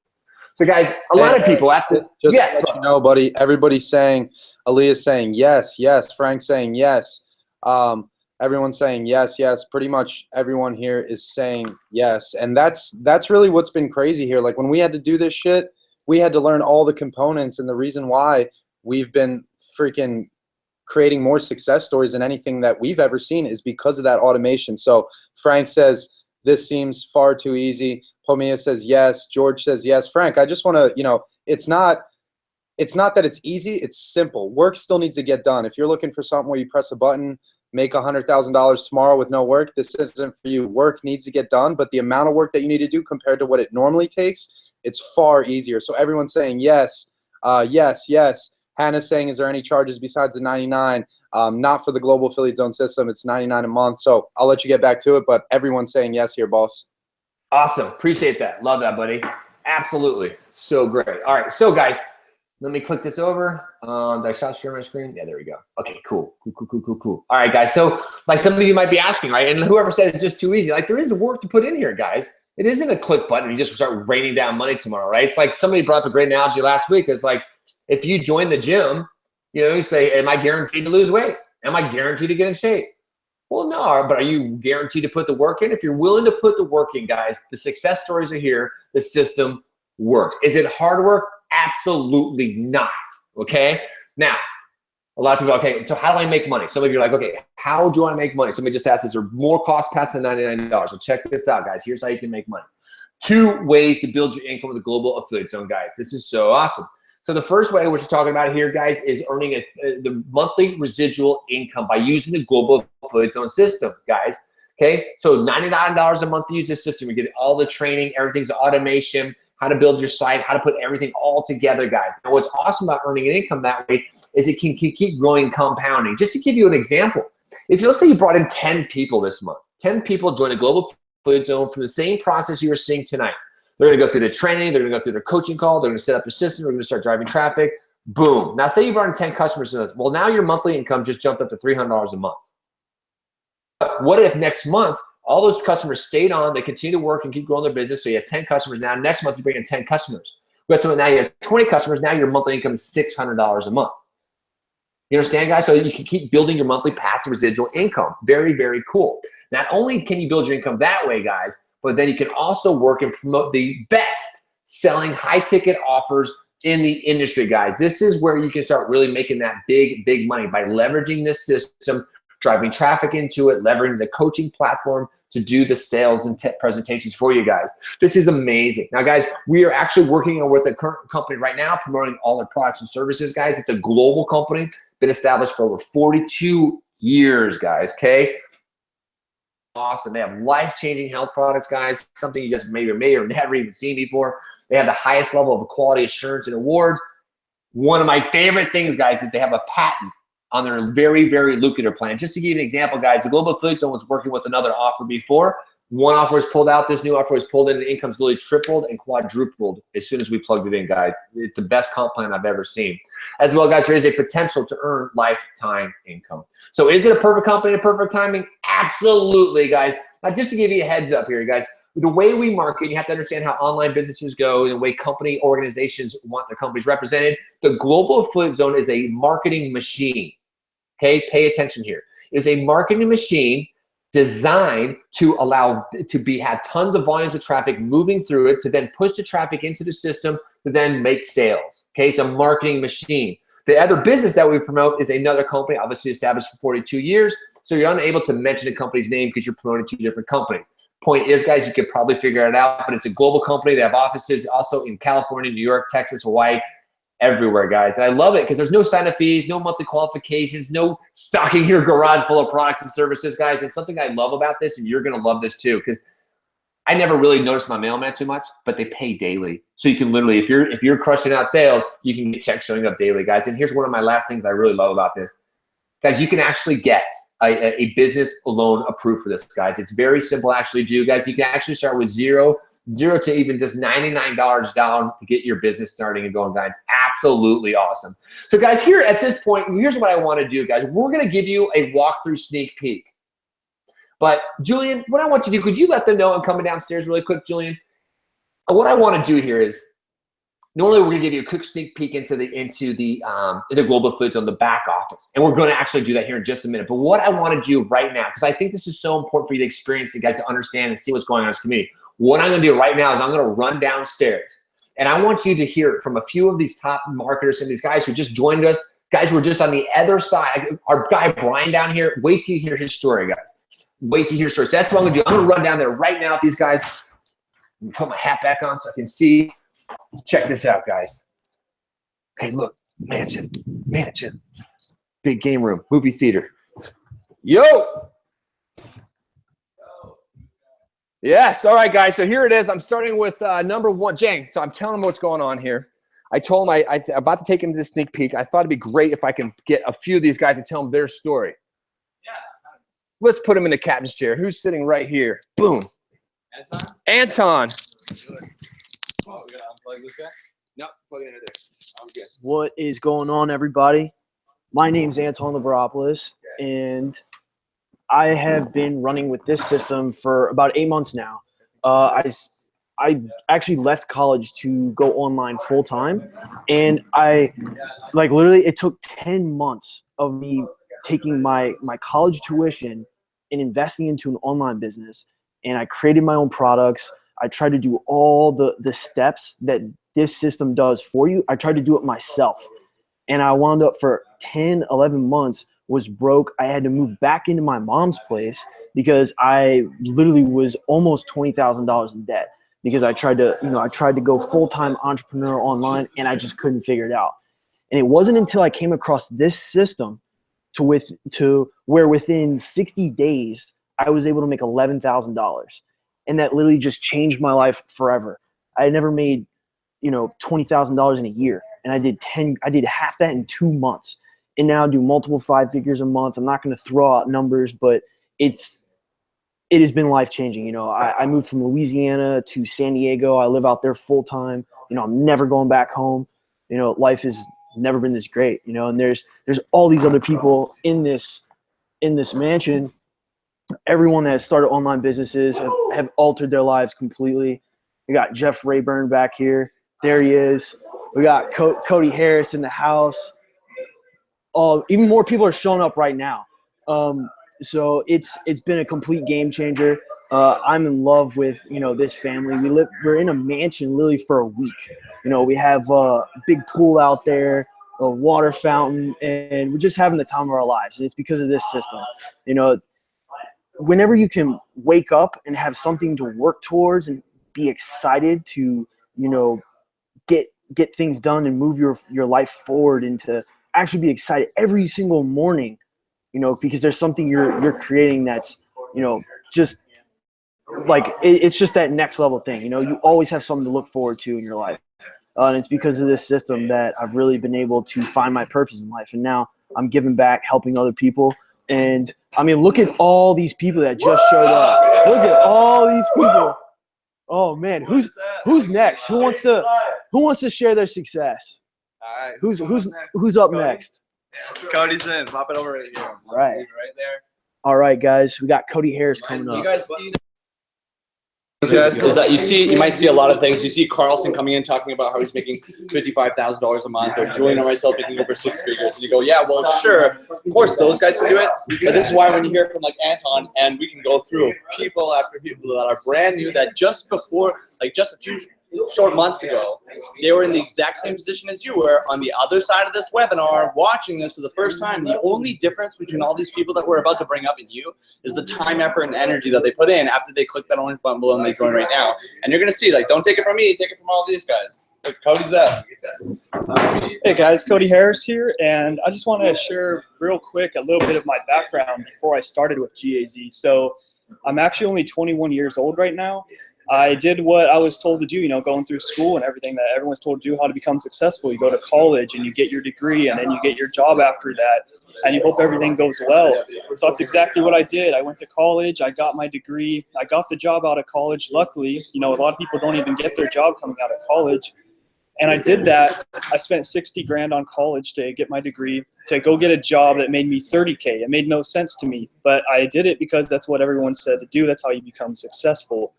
So, guys, a lot of people have to. Just yes, to let you know, buddy, everybody's saying, Aaliyah's saying yes, yes. Frank's saying yes. Everyone's saying yes, yes. Pretty much everyone here is saying yes. And that's really what's been crazy here. Like when we had to do this shit, we had to learn all the components. And the reason why we've been freaking creating more success stories than anything that we've ever seen is because of that automation. So Frank says, this seems far too easy. Pomia says yes. George says yes. Frank, I just want to, it's not that it's easy. It's simple. Work still needs to get done. If you're looking for something where you press a button, make $100,000 tomorrow with no work, this isn't for you. Work needs to get done, but the amount of work that you need to do compared to what it normally takes, it's far easier. So everyone's saying yes, yes, yes. Hannah's saying, is there any charges besides the 99? Not for the global affiliate zone system. It's 99 a month. So I'll let you get back to it, but everyone's saying yes here, boss. Awesome. Appreciate that. Love that, buddy. Absolutely. So great. All right. So, guys, let me click this over. Did I stop sharing my screen? Yeah, there we go. Okay, cool. Cool. All right, guys. So, like some of you might be asking, right? And whoever said it's just too easy, like there is work to put in here, guys. It isn't a click button and you just start raining down money tomorrow, right? It's like somebody brought up a great analogy last week. It's like, if you join the gym, you say, am I guaranteed to lose weight? Am I guaranteed to get in shape? Well, no, but are you guaranteed to put the work in? If you're willing to put the work in, guys, the success stories are here. The system works. Is it hard work? Absolutely not, okay? Now, a lot of people, okay, so how do I make money? Some of you are like, okay, how do I make money? Somebody just asked, is there more cost past the $99? So check this out, guys. Here's how you can make money. 2 ways to build your income with a global affiliate zone, guys. This is so awesome. So the first way, what you're talking about here, guys, is earning the monthly residual income by using the global affiliate zone system, guys. Okay, so $99 a month to use this system. You get all the training, everything's automation, how to build your site, how to put everything all together, guys. Now, what's awesome about earning an income that way is it can keep growing, compounding. Just to give you an example, if you'll say you brought in 10 people this month, 10 people join a global affiliate zone from the same process you were seeing tonight. They're going to go through the training. They're going to go through their coaching call. They're going to set up a system. They're going to start driving traffic. Boom. Now, say you brought in 10 customers. Well, now your monthly income just jumped up to $300 a month. What if next month, all those customers stayed on, they continue to work and keep growing their business, so you have 10 customers. Now, next month, you bring in 10 customers. So now you have 20 customers. Now your monthly income is $600 a month. You understand, guys? So you can keep building your monthly passive residual income. Very, very cool. Not only can you build your income that way, guys, but then you can also work and promote the best selling high ticket offers in the industry, guys. This is where you can start really making that big, big money by leveraging this system, driving traffic into it, leveraging the coaching platform to do the sales and presentations for you guys. This is amazing. Now, guys, we are actually working with a current company right now, promoting all their products and services, guys. It's a global company, been established for over 42 years, guys, okay? Awesome. They have life-changing health products, guys, something you just may or never even seen before. They have the highest level of quality assurance and awards. One of my favorite things, guys, is they have a patent on their very, very lucrative plan. Just to give you an example, guys, the Global Affiliate Zone was working with another offer before. One offer was pulled out. This new offer was pulled in, and income's literally tripled and quadrupled as soon as we plugged it in, guys. It's the best comp plan I've ever seen. As well, guys, there is a potential to earn lifetime income. So is it a perfect company, a perfect timing? Absolutely, guys. Now, just to give you a heads up here, guys, the way we market, you have to understand how online businesses go, the way company organizations want their companies represented. The Global Affiliate Zone is a marketing machine. Okay, pay attention here. It is a marketing machine designed to allow to have tons of volumes of traffic moving through it to then push the traffic into the system to then make sales. Okay, it's a marketing machine. The other business that we promote is another company, obviously established for 42 years. So you're unable to mention the company's name because you're promoting two different companies. Point is, guys, you could probably figure it out, but it's a global company. They have offices also in California, New York, Texas, Hawaii, everywhere, guys. And I love it because there's no sign-up fees, no monthly qualifications, no stocking your garage full of products and services, guys. And something I love about this, and you're going to love this too, because I never really noticed my mailman too much, but they pay daily. So you can literally, if you're crushing out sales, you can get checks showing up daily, guys. And here's one of my last things I really love about this. Guys, you can actually get a business loan approved for this, guys. It's very simple to actually do, guys. You can actually start with zero to even just $99 down to get your business starting and going, guys. Absolutely awesome. So, guys, here at this point, here's what I want to do, guys. We're going to give you a walkthrough sneak peek. But, Julian, what I want you to do, could you let them know I'm coming downstairs really quick, Julian? What I want to do here is, normally we're going to give you a quick sneak peek into the Global Affiliates on the back office. And we're going to actually do that here in just a minute. But what I want to do right now, because I think this is so important for you to experience, you guys to understand and see what's going on in this community. What I'm going to do right now is I'm going to run downstairs. And I want you to hear it from a few of these top marketers and these guys who just joined us. Guys, we're just on the other side. Our guy Brian down here, wait till you hear his story, guys. Wait to hear stories. So that's what I'm going to do. I'm going to run down there right now with these guys. Put my hat back on so I can see. Check this out, guys. Hey, look, mansion, big game room, movie theater. Yo! Yes, all right, guys. So here it is. I'm starting with number one, Jang. So I'm telling him what's going on here. I told him I'm about to take him to the sneak peek. I thought it'd be great if I can get a few of these guys and tell them their story. Yeah. Let's put him in the captain's chair. Who's sitting right here? Boom. Anton. Oh, we gotta unplug this guy? No, plug it in there. I'm good. What is going on, everybody? My name's Anton Labropoulos, and I have been running with this system for about 8 months now. I actually left college to go online full time, and literally it took 10 months of me taking my college tuition and investing into an online business, and I created my own products. I tried to do all the steps that this system does for you. I tried to do it myself. And I wound up for 10, 11 months, was broke. I had to move back into my mom's place because I literally was almost $20,000 in debt because I tried to go full-time entrepreneur online and I just couldn't figure it out. And it wasn't until I came across this system to where within 60 days, I was able to make $11,000. And that literally just changed my life forever. I had never made, $20,000 in a year. And I did half that in 2 months. And now I do multiple 5 figures a month. I'm not going to throw out numbers, but it has been life-changing. I moved from Louisiana to San Diego. I live out there full time. I'm never going back home. Life has never been this great, and there's all these other people in this mansion. Everyone that has started online businesses have altered their lives completely. We got Jeff Rayburn back here. There he is. We got Cody Harris in the house. Even more people are showing up right now. So it's been a complete game changer. I'm in love with this family. We're in a mansion literally for a week. We have a big pool out there, a water fountain, and we're just having the time of our lives. And it's because of this system. Whenever you can wake up and have something to work towards and be excited to, get things done and move your life forward and to actually be excited every single morning, because there's something you're creating that's, just like, it's just that next level thing. You always have something to look forward to in your life. And it's because of this system that I've really been able to find my purpose in life. And now I'm giving back, helping other people. And I mean, look at all these people that just showed up. Look at all these people. Oh man, who's next? Who wants to share their success? All right. Who's up next? Cody's in. Pop it over right here. Right. Right there. All right, guys, we got Cody Harris coming You up. guys. Is that you might see a lot of things. You see Carlson coming in talking about how he's making $55,000 a month, or Julian or myself making over 6 figures, and you go, yeah, well, sure, of course those guys can do it. But this is why when you hear from like Anton, and we can go through people after people that are brand new, that just before, like just a few short months ago, they were in the exact same position as you were on the other side of this webinar, watching this for the first time. The only difference between all these people that we're about to bring up and you is the time, effort, and energy that they put in after they click that orange button below and they join right now. And you're gonna see, like, don't take it from me, take it from all these guys. Look, Cody's up. Hey guys, Cody Harris here, and I just want to share real quick a little bit of my background before I started with GAZ. So I'm actually only 21 years old right now. I did what I was told to do, going through school and everything that everyone's told to do, how to become successful. You go to college and you get your degree, and then you get your job after that, and you hope everything goes well. So that's exactly what I did. I went to college, I got my degree, I got the job out of college. Luckily, a lot of people don't even get their job coming out of college. And I did that. I spent 60 grand on college to get my degree, to go get a job that made me 30K. It made no sense to me, but I did it because that's what everyone said to do. That's how you become successful.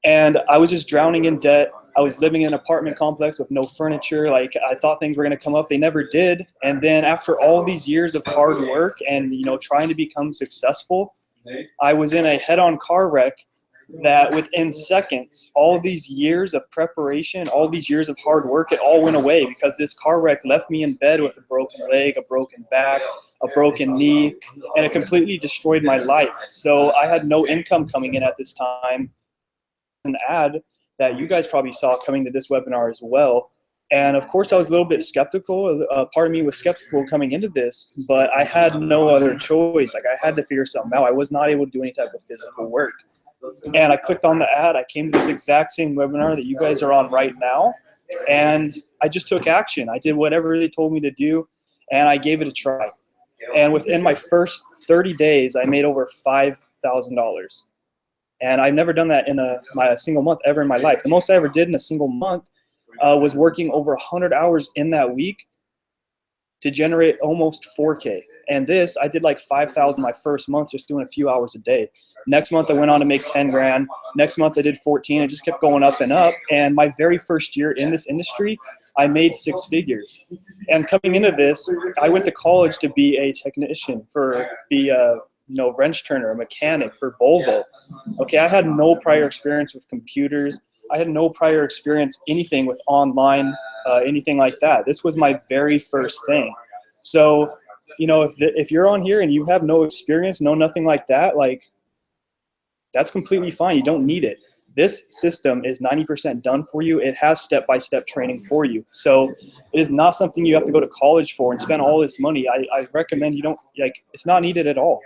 And I was just drowning in debt. I was living in an apartment complex with no furniture. Like, I thought things were going to come up. They never did. And then after all these years of hard work and, trying to become successful, I was in a head-on car wreck that within seconds, all these years of preparation, all these years of hard work, it all went away because this car wreck left me in bed with a broken leg, a broken back, a broken knee, and it completely destroyed my life. So I had no income coming in at this time. An ad that you guys probably saw coming to this webinar as well. And of course I was a little bit skeptical. Part of me was skeptical coming into this, but I had no other choice. Like, I had to figure something out. I was not able to do any type of physical work. And I clicked on the ad. I came to this exact same webinar that you guys are on right now. And I just took action. I did whatever they told me to do, and I gave it a try. And within my first 30 days, I made over $5,000. And I've never done that in a single month ever in my life. The most I ever did in a single month was working over 100 hours in that week to generate almost 4K. And this, I did like 5,000 my first month just doing a few hours a day. Next month I went on to make 10 grand. Next month I did 14. It just kept going up and up. And my very first year in this industry, I made 6 figures. And coming into this, I went to college to be a technician, be a wrench turner, a mechanic for Volvo. Okay, I had no prior experience with computers. I had no prior experience anything with online, anything like that. This was my very first thing. So, if you're on here and you have no experience, nothing like that, like, that's completely fine. You don't need it. This system is 90% done for you. It has step-by-step training for you. So it is not something you have to go to college for and spend all this money. I recommend you don't, it's not needed at all.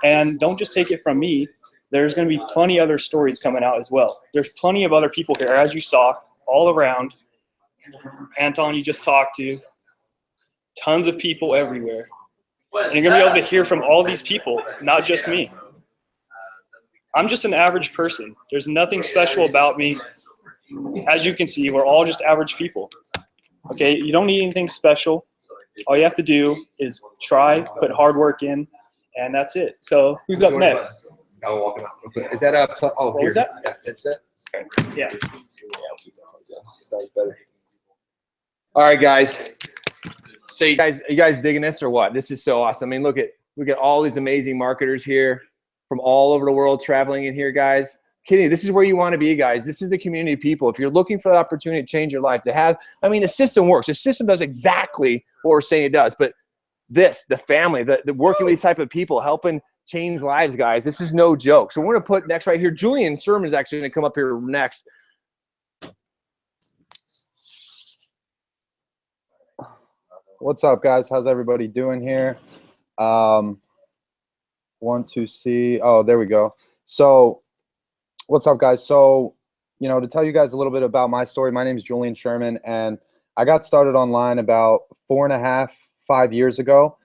And don't just take it from me. There's going to be plenty other stories coming out as well. There's plenty of other people here, as you saw, all around. Anton, you just talked to. Tons of people everywhere. And you're going to be able to hear from all these people, not just me. I'm just an average person. There's nothing special about me. As you can see, we're all just average people. Okay, you don't need anything special. All you have to do is try, put hard work in, and that's it. So who's up next? I'll walk out real quick. Is that up? Oh, What was that? Yeah, that's it. Yeah. Sounds better. All right, guys. So you guys digging this or what? This is so awesome. I mean, look at all these amazing marketers here from all over the world traveling in here, guys. Kidding, this is where you want to be, guys. This is the community of people. If you're looking for the opportunity to change your life, the system works. The system does exactly what we're saying it does. But the family, the working with these type of people, helping change lives, guys, this is no joke. So we're going to put next right here. Julian Sherman is actually going to come up here next. What's up, guys? How's everybody doing here? 1, 2, see. Oh, there we go. So what's up, guys? So, to tell you guys a little bit about my story, my name is Julian Sherman, and I got started online about 4.5, 5 years ago,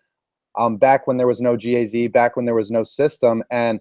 back when there was no GAZ, back when there was no system. And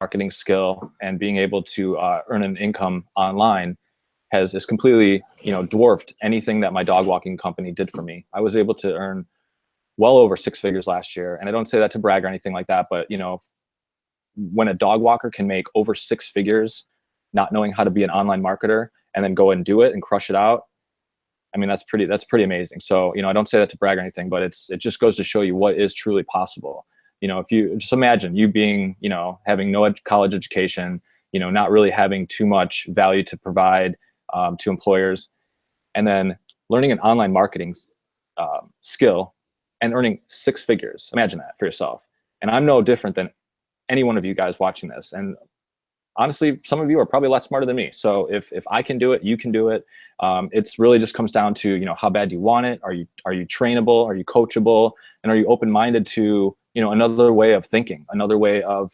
marketing skill and being able to earn an income online has completely, dwarfed anything that my dog walking company did for me. I was able to earn well over 6 figures last year. And I don't say that to brag or anything like that, but when a dog walker can make over 6 figures, not knowing how to be an online marketer, and then go and do it and crush it out, I mean, that's pretty amazing. So, I don't say that to brag or anything, but it just goes to show you what is truly possible. If you just imagine you being, having no college education, not really having too much value to provide to employers, and then learning an online marketing skill and earning 6 figures. Imagine that for yourself. And I'm no different than any one of you guys watching this. And honestly, some of you are probably a lot smarter than me. So if I can do it, you can do it. It's really just comes down to, how bad you want it. Are you trainable? Are you coachable? And are you open-minded to, another way of thinking, another way of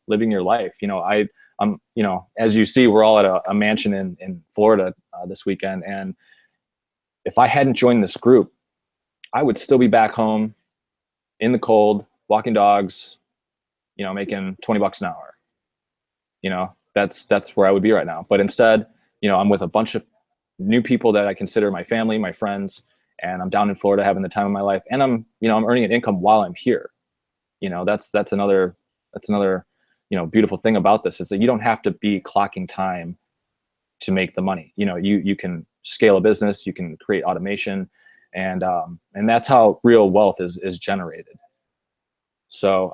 living your life? I'm, as you see, we're all at a mansion in Florida this weekend. And if I hadn't joined this group, I would still be back home in the cold, walking dogs, making $20 an hour. That's where I would be right now. But instead, I'm with a bunch of new people that I consider my family, my friends, and I'm down in Florida having the time of my life. And I'm earning an income while I'm here. That's another beautiful thing about this is that you don't have to be clocking time to make the money. You can scale a business, you can create automation, and that's how real wealth is generated. So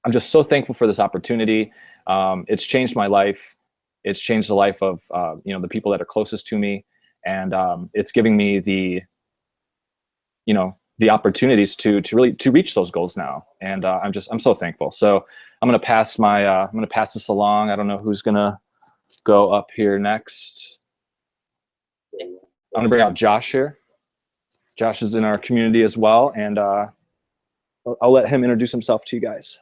I'm just so thankful for this opportunity. It's changed my life. It's changed the life of the people that are closest to me, and it's giving me the opportunities to really reach those goals now. And I'm so thankful. So I'm gonna pass this along. I don't know who's gonna go up here next. I'm gonna bring out Josh here. Josh is in our community as well, and I'll let him introduce himself to you guys.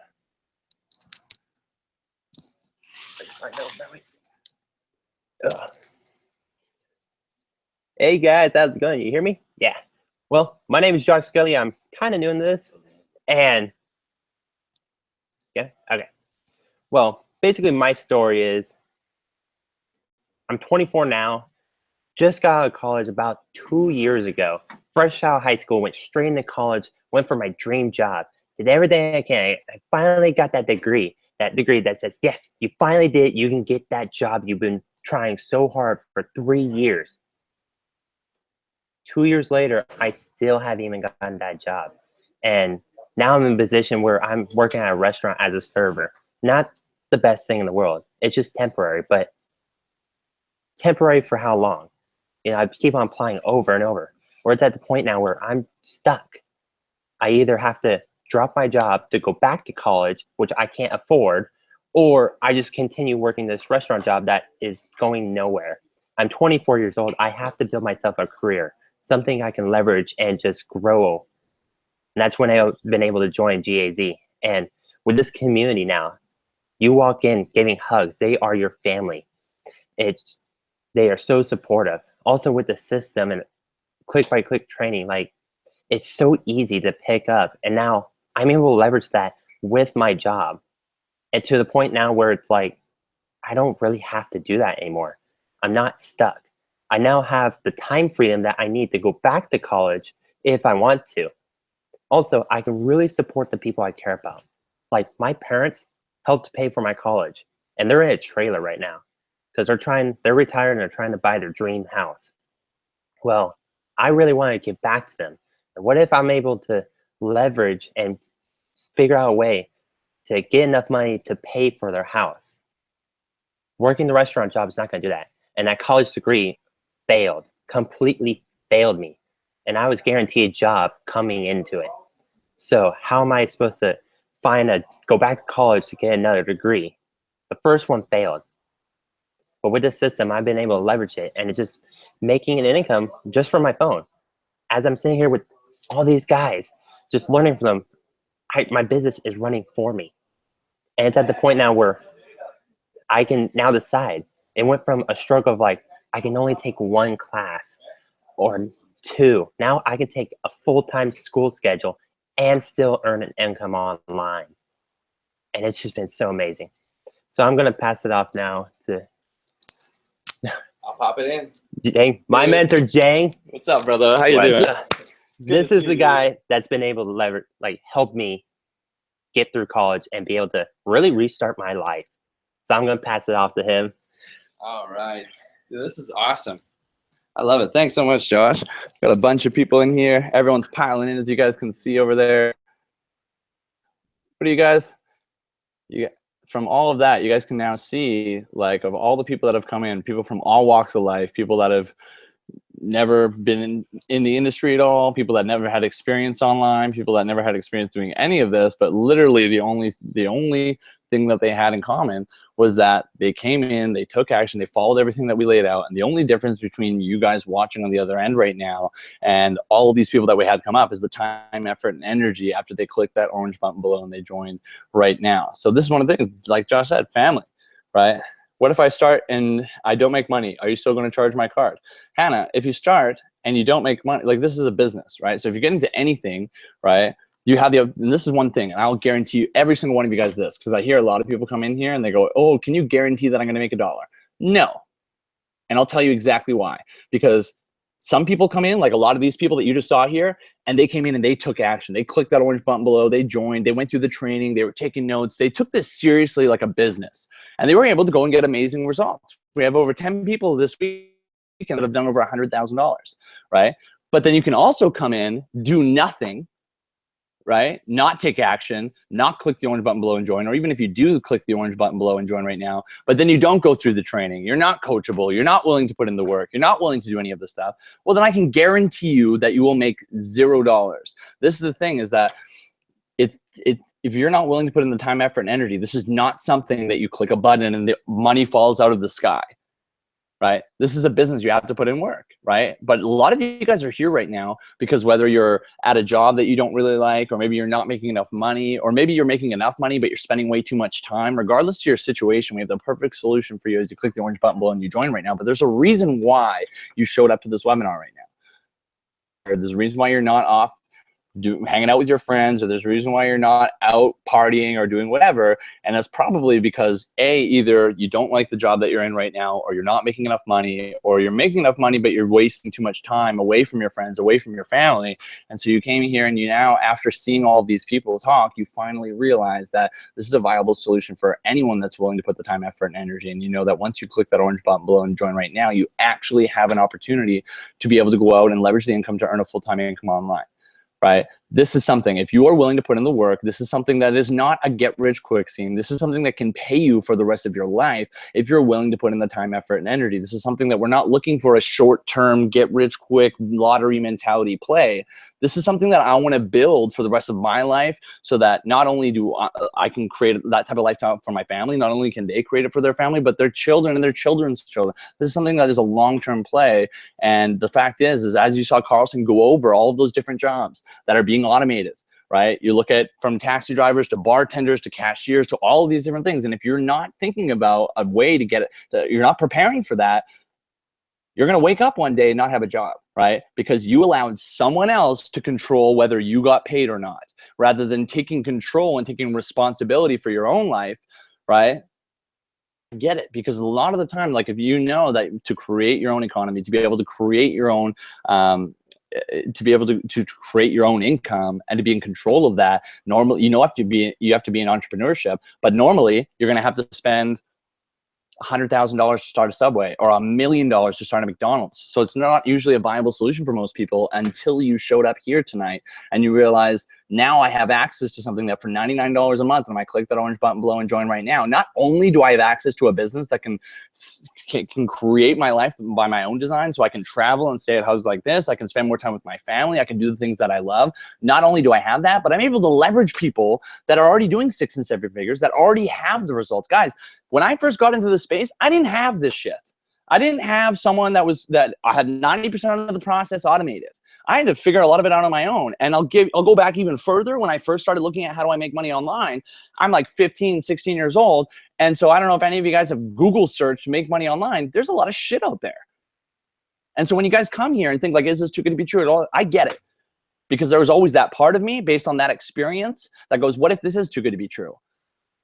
Hey guys, how's it going? You hear me? Yeah. Well, my name is Josh Scully. I'm kind of new in this, and yeah, okay. Well, basically my story is I'm 24 now, just got out of college about 2 years ago. Fresh out of high school, went straight into college, went for my dream job, did everything I can. I finally got that degree that says, yes, you finally did it. You can get that job you've been trying so hard for 3 years. 2 years later, I still haven't even gotten that job. And now I'm in a position where I'm working at a restaurant as a server. Not the best thing in the world. It's just temporary, but temporary for how long? I keep on applying over and over. Or it's at the point now where I'm stuck. I either have to drop my job to go back to college, which I can't afford, or I just continue working this restaurant job that is going nowhere. I'm 24 years old. I have to build myself a career, something I can leverage and just grow. And that's when I've been able to join GAZ. And with this community now, you walk in giving hugs. They are your family. They are so supportive. Also with the system and click by click training, like it's so easy to pick up. And now I'm able to leverage that with my job. And to the point now where it's like, I don't really have to do that anymore. I'm not stuck. I now have the time freedom that I need to go back to college if I want to. Also, I can really support the people I care about. Like my parents helped pay for my college, and they're in a trailer right now because they're retired and they're trying to buy their dream house. Well, I really want to give back to them. And what if I'm able to leverage and figure out a way to get enough money to pay for their house? Working the restaurant job is not going to do that. And that college degree completely failed me. And I was guaranteed a job coming into it. So how am I supposed to go back to college to get another degree? The first one failed. But with this system, I've been able to leverage it, and it's just making an income just from my phone. As I'm sitting here with all these guys, just learning from them, my business is running for me. And it's at the point now where I can now decide. It went from a struggle of like, I can only take one class or two. Now I can take a full-time school schedule and still earn an income online. and it's just been so amazing. So I'm gonna pass it off now to I'll pop it in. Jang, my mentor Jang. What's up, brother? How you What's doing? up? This to is see the you, guy that's been able to help me get through college and be able to really restart my life. So I'm gonna pass it off to him. All right. Dude, this is awesome. I love it. Thanks so much, Josh. Got a bunch of people in here. Everyone's piling in, as you guys can see over there. What do you guys? From all of that, you guys can now see, like, of all the people that have come in, people from all walks of life, people that have never been in the industry at all, people that never had experience online, people that never had experience doing any of this, but literally the only thing that they had in common was that they came in, they took action, they followed everything that we laid out. And the only difference between you guys watching on the other end right now and all of these people that we had come up is the time, effort, and energy after they clicked that orange button below and they joined right now. So this is one of the things, like Josh said, family, right? What if I start and I don't make money? Are you still going to charge my card? Hannah, if you start and you don't make money, like, this is a business, right? So if you get into anything, right, you have and this is one thing, and I'll guarantee you every single one of you guys this, because I hear a lot of people come in here and they go, oh, can you guarantee that I'm going to make $1? No. And I'll tell you exactly why. Because some people come in, like a lot of these people that you just saw here, and they came in and they took action. They clicked that orange button below, they joined, they went through the training, they were taking notes, they took this seriously like a business, and they were able to go and get amazing results. We have over 10 people this weekend that have done over $100,000, right? But then you can also come in, do nothing, right? Not take action, not click the orange button below and join, or even if you do click the orange button below and join right now, but then you don't go through the training, you're not coachable, you're not willing to put in the work, you're not willing to do any of this stuff, well, then I can guarantee you that you will make $0. This is the thing, is that if you're not willing to put in the time, effort, and energy, this is not something that you click a button and the money falls out of the sky. Right? This is a business. You have to put in work, right? But a lot of you guys are here right now because whether you're at a job that you don't really like, or maybe you're not making enough money, or maybe you're making enough money, but you're spending way too much time, regardless of your situation, we have the perfect solution for you as you click the orange button below and you join right now. But there's a reason why you showed up to this webinar right now. There's a reason why you're not off hanging out with your friends, or there's a reason why you're not out partying or doing whatever, and that's probably because either you don't like the job that you're in right now, or you're not making enough money, or you're making enough money but you're wasting too much time away from your friends, away from your family. And so you came here and you now, after seeing all of these people talk, you finally realize that this is a viable solution for anyone that's willing to put the time, effort, and energy. And you know that once you click that orange button below and join right now, you actually have an opportunity to be able to go out and leverage the income to earn a full-time income online. Right? This is something, if you are willing to put in the work, this is something that is not a get-rich-quick scheme. This is something that can pay you for the rest of your life if you're willing to put in the time, effort, and energy. This is something that we're not looking for a short-term, get-rich-quick lottery mentality play. This is something that I want to build for the rest of my life, so that not only do I can create that type of lifestyle for my family, not only can they create it for their family, but their children and their children's children. This is something that is a long-term play. And the fact is as you saw Carlson go over all of those different jobs that are being automated, right? You look at from taxi drivers to bartenders to cashiers to all of these different things. And if you're not thinking about a way to get it, you're not preparing for that, you're going to wake up one day and not have a job, right? Because you allowed someone else to control whether you got paid or not, rather than taking control and taking responsibility for your own life, right? Get it? Because a lot of the time, like, if you know that to create your own economy, to be able to create your own to be able to create your own income and to be in control of that, normally you have to be in entrepreneurship, but normally you're going to have to spend $100,000 to start a Subway, or $1 million to start a McDonald's. So it's not usually a viable solution for most people until you showed up here tonight and you realize, now I have access to something that for $99 a month, and I click that orange button below and join right now, not only do I have access to a business that can create my life by my own design, so I can travel and stay at houses like this, I can spend more time with my family, I can do the things that I love. Not only do I have that, but I'm able to leverage people that are already doing 6 and 7 figures, that already have the results. Guys, when I first got into this space, I didn't have this shit. I didn't have someone that I had 90% of the process automated. I had to figure a lot of it out on my own. And I'll go back even further. When I first started looking at how do I make money online, I'm like 15, 16 years old. And so I don't know if any of you guys have Google searched make money online. There's a lot of shit out there. And so when you guys come here and think like, is this too good to be true at all? I get it. Because there was always that part of me based on that experience that goes, what if this is too good to be true?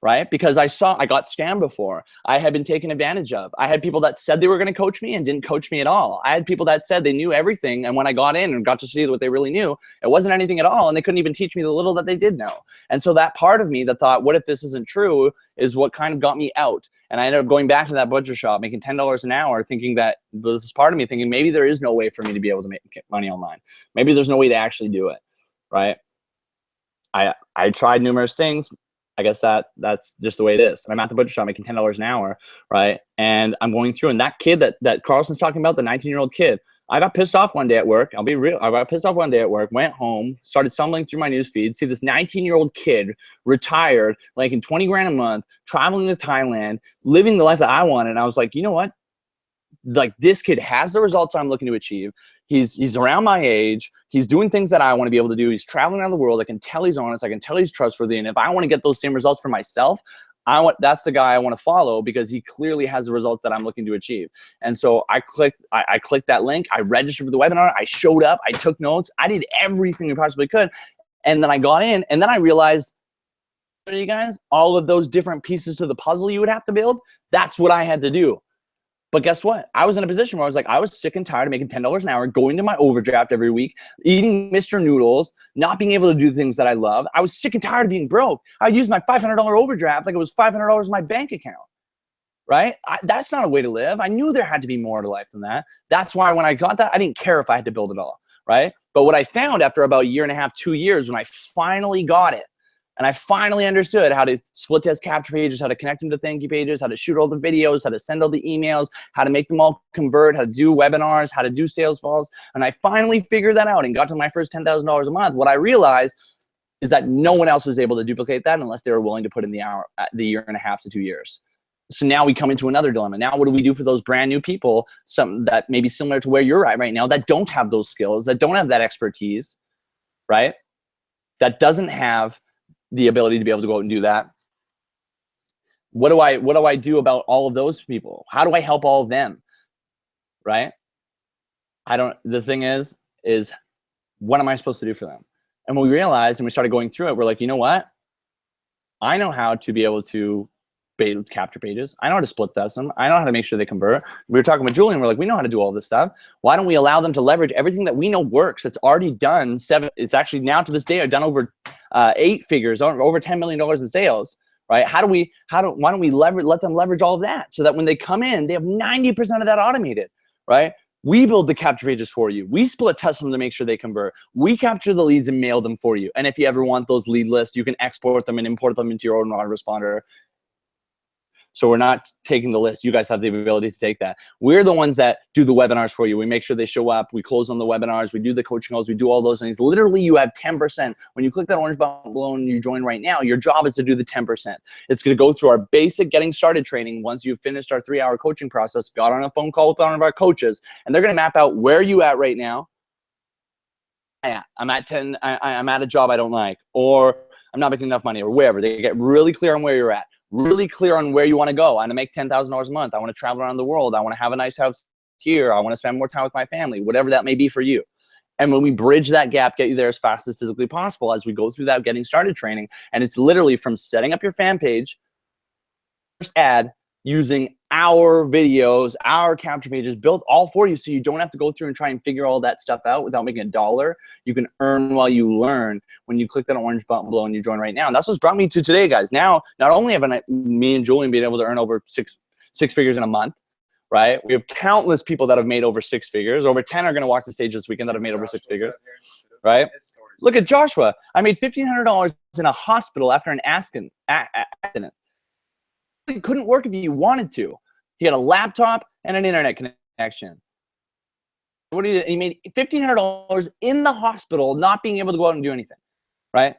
right? Because I got scammed before. I had been taken advantage of. I had people that said they were going to coach me and didn't coach me at all. I had people that said they knew everything, and when I got in and got to see what they really knew, it wasn't anything at all, and they couldn't even teach me the little that they did know. And so that part of me that thought, what if this isn't true, is what kind of got me out. And I ended up going back to that butcher shop, making $10 an hour, thinking that this is part of me thinking maybe there is no way for me to be able to make money online. Maybe there's no way to actually do it, right? I tried numerous things. I guess that's just the way it is. And I'm at the butcher shop making $10 an hour, right? And I'm going through, and that kid that Carlson's talking about, the 19-year-old kid, I got pissed off one day at work. I'll be real. I got pissed off one day at work, went home, started stumbling through my news feed, see this 19-year-old kid, retired, making 20 grand a month, traveling to Thailand, living the life that I wanted. And I was like, you know what? Like, this kid has the results I'm looking to achieve. He's around my age. He's doing things that I want to be able to do. He's traveling around the world. I can tell he's honest. I can tell he's trustworthy. And if I want to get those same results for myself, that's the guy I want to follow, because he clearly has the results that I'm looking to achieve. And so I clicked that link. I registered for the webinar. I showed up. I took notes. I did everything I possibly could. And then I got in, and then I realized, you guys, all of those different pieces to the puzzle you would have to build, that's what I had to do. But guess what? I was in a position where I was like, I was sick and tired of making $10 an hour, going to my overdraft every week, eating Mr. Noodles, not being able to do things that I love. I was sick and tired of being broke. I'd use my $500 overdraft like it was $500 in my bank account, right? That's not a way to live. I knew there had to be more to life than that. That's why when I got that, I didn't care if I had to build it all, right? But what I found after about a year and a half, 2 years, when I finally got it, and I finally understood how to split test capture pages, how to connect them to thank you pages, how to shoot all the videos, how to send all the emails, how to make them all convert, how to do webinars, how to do sales calls. And I finally figured that out and got to my first $10,000 a month. What I realized is that no one else was able to duplicate that unless they were willing to put in the year and a half to 2 years. So now we come into another dilemma. Now what do we do for those brand new people, some that may be similar to where you're at right now, that don't have those skills, that don't have that expertise, right? That doesn't have the ability to be able to go out and do that. What do I do about all of those people? How do I help all of them? Right? The thing is what am I supposed to do for them? And when we realized and we started going through it, we're like, you know what? I know how to be able to build capture pages. I know how to split test them. I know how to make sure they convert. We were talking with Julian. We're like, we know how to do all this stuff. Why don't we allow them to leverage everything that we know works? It's already done it's actually now to this day, I've done over 8 figures, over $10 million in sales, right? Why don't we let them leverage all of that so that when they come in, they have 90% of that automated, right? We build the capture pages for you. We split test them to make sure they convert. We capture the leads and mail them for you. And if you ever want those lead lists, you can export them and import them into your own autoresponder. So we're not taking the list. You guys have the ability to take that. We're the ones that do the webinars for you. We make sure they show up. We close on the webinars. We do the coaching calls. We do all those things. Literally, you have 10%. When you click that orange button below and you join right now, your job is to do the 10%. It's going to go through our basic getting started training. Once you've finished our 3-hour coaching process, got on a phone call with one of our coaches, and they're going to map out where you at right now. I'm at 10. I'm at a job I don't like, or I'm not making enough money, or wherever. They get really clear on where you're at. Really clear on where you want to go. I want to make $10,000 a month. I want to travel around the world. I want to have a nice house here. I want to spend more time with my family, whatever that may be for you. And when we bridge that gap, get you there as fast as physically possible as we go through that getting started training. And it's literally from setting up your fan page, first ad, using our videos, our capture pages built all for you so you don't have to go through and try and figure all that stuff out without making $1. You can earn while you learn when you click that orange button below and you join right now. And that's what's brought me to today, guys. Now, not only have me and Julian been able to earn over six figures in a month, right? We have countless people that have made over 6 figures. Over 10 are going to walk the stage this weekend that have made over 6 figures, right? Look at Joshua. I made $1,500 in a hospital after an accident. It couldn't work if you wanted to. He had a laptop and an internet connection. What did he made $1,500 in the hospital, not being able to go out and do anything, right?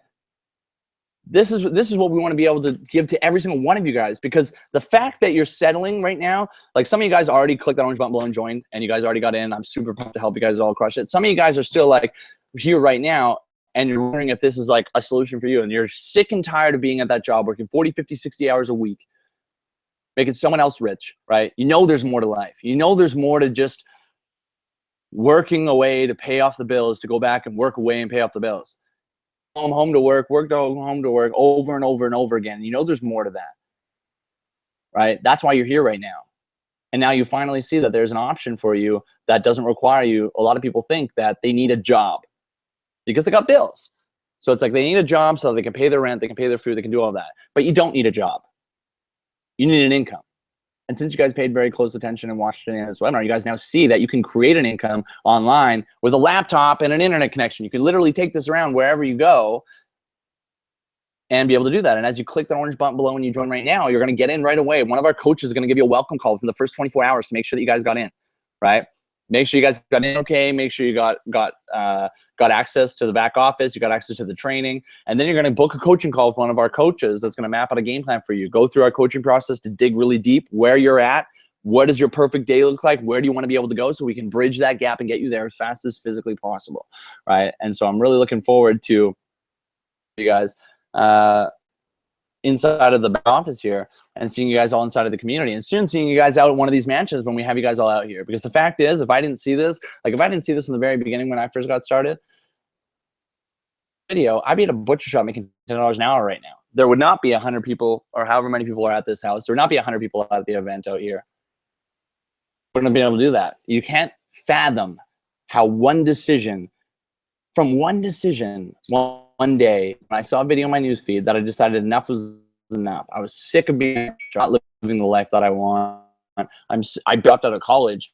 This is what we want to be able to give to every single one of you guys, because the fact that you're settling right now, like some of you guys already clicked that orange button below and joined, and you guys already got in. I'm super pumped to help you guys all crush it. Some of you guys are still like here right now, and you're wondering if this is like a solution for you, and you're sick and tired of being at that job, working 40, 50, 60 hours a week, making someone else rich, right? You know there's more to life. You know there's more to just working away to pay off the bills, to go back and work away and pay off the bills. home to work to home to work over and over and over again. You know there's more to that, right? That's why you're here right now. And now you finally see that there's an option for you that doesn't require you. A lot of people think that they need a job because they got bills. So it's like they need a job so they can pay their rent, they can pay their food, they can do all that. But you don't need a job. You need an income. And since you guys paid very close attention and watched it in this webinar, you guys now see that you can create an income online with a laptop and an internet connection. You can literally take this around wherever you go and be able to do that. And as you click the orange button below when you join right now, you're going to get in right away. One of our coaches is going to give you a welcome call within the first 24 hours to make sure that you guys got in, right? Make sure you guys got in okay. Make sure you got access to the back office. You got access to the training. And then you're going to book a coaching call with one of our coaches that's going to map out a game plan for you. Go through our coaching process to dig really deep where you're at. What does your perfect day look like? Where do you want to be able to go so we can bridge that gap and get you there as fast as physically possible, right? And so I'm really looking forward to you guys inside of the back office here and seeing you guys all inside of the community, and soon seeing you guys out at one of these mansions when we have you guys all out here. Because the fact is, if I didn't see this, in the very beginning when I first got started, video, I'd be at a butcher shop making $10 an hour right now. There would not be 100 people or however many people are at this house. There would not be 100 people at the event out here. Wouldn't have been able to do that. You can't fathom how one decision, one day, when I saw a video on my newsfeed, that I decided enough was enough. I was sick of being not living the life that I want. I dropped out of college,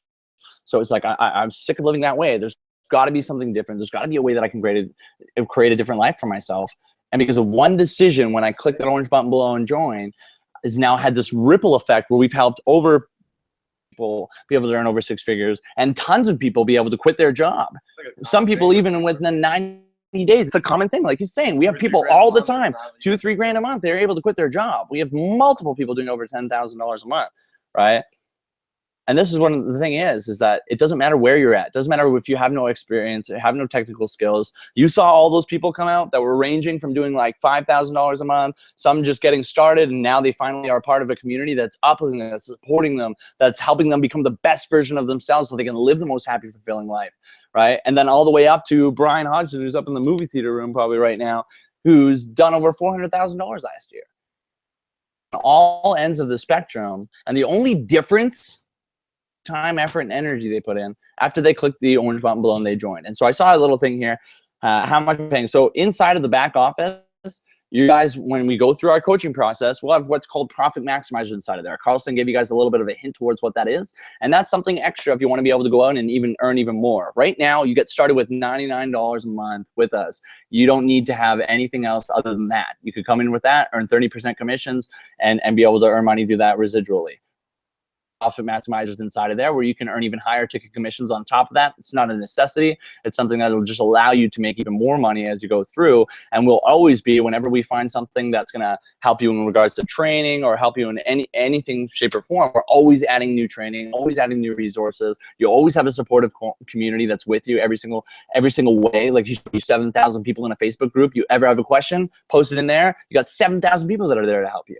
so it's like I'm sick of living that way. There's got to be something different. There's got to be a way that I can create a different life for myself. And because of one decision, when I click that orange button below and join, has now had this ripple effect where we've helped over people be able to earn over 6 figures, and tons of people be able to quit their job. Some people even within 90 days. It's a common thing. Like he's saying, we have people all the time, 2-3 grand a month, they're able to quit their job. We have multiple people doing over $10,000 a month, right? And this is one of the thing is that it doesn't matter where you're at. It doesn't matter if you have no experience, have no technical skills. You saw all those people come out that were ranging from doing like $5,000 a month, some just getting started, and now they finally are part of a community that's uplifting them, that's supporting them, that's helping them become the best version of themselves so they can live the most happy, fulfilling life, right? And then all the way up to Brian Hodgson, who's up in the movie theater room probably right now, who's done over $400,000 last year. All ends of the spectrum, and the only difference, time, effort, and energy they put in after they click the orange button below and they join. And so I saw a little thing here, how much I'm paying. So inside of the back office, you guys, when we go through our coaching process, we'll have what's called profit maximizer inside of there. Carlson gave you guys a little bit of a hint towards what that is. And that's something extra if you want to be able to go out and even earn even more. Right now, you get started with $99 a month with us. You don't need to have anything else other than that. You could come in with that, earn 30% commissions, and be able to earn money, do that residually. Profit maximizers inside of there where you can earn even higher ticket commissions on top of that. It's not a necessity. It's something that will just allow you to make even more money as you go through, and will always be, whenever we find something that's going to help you in regards to training or help you in anything, shape, or form, we're always adding new training, always adding new resources. You always have a supportive community that's with you every single way. Like you 7,000 people in a Facebook group. You ever have a question, post it in there. You got 7,000 people that are there to help you,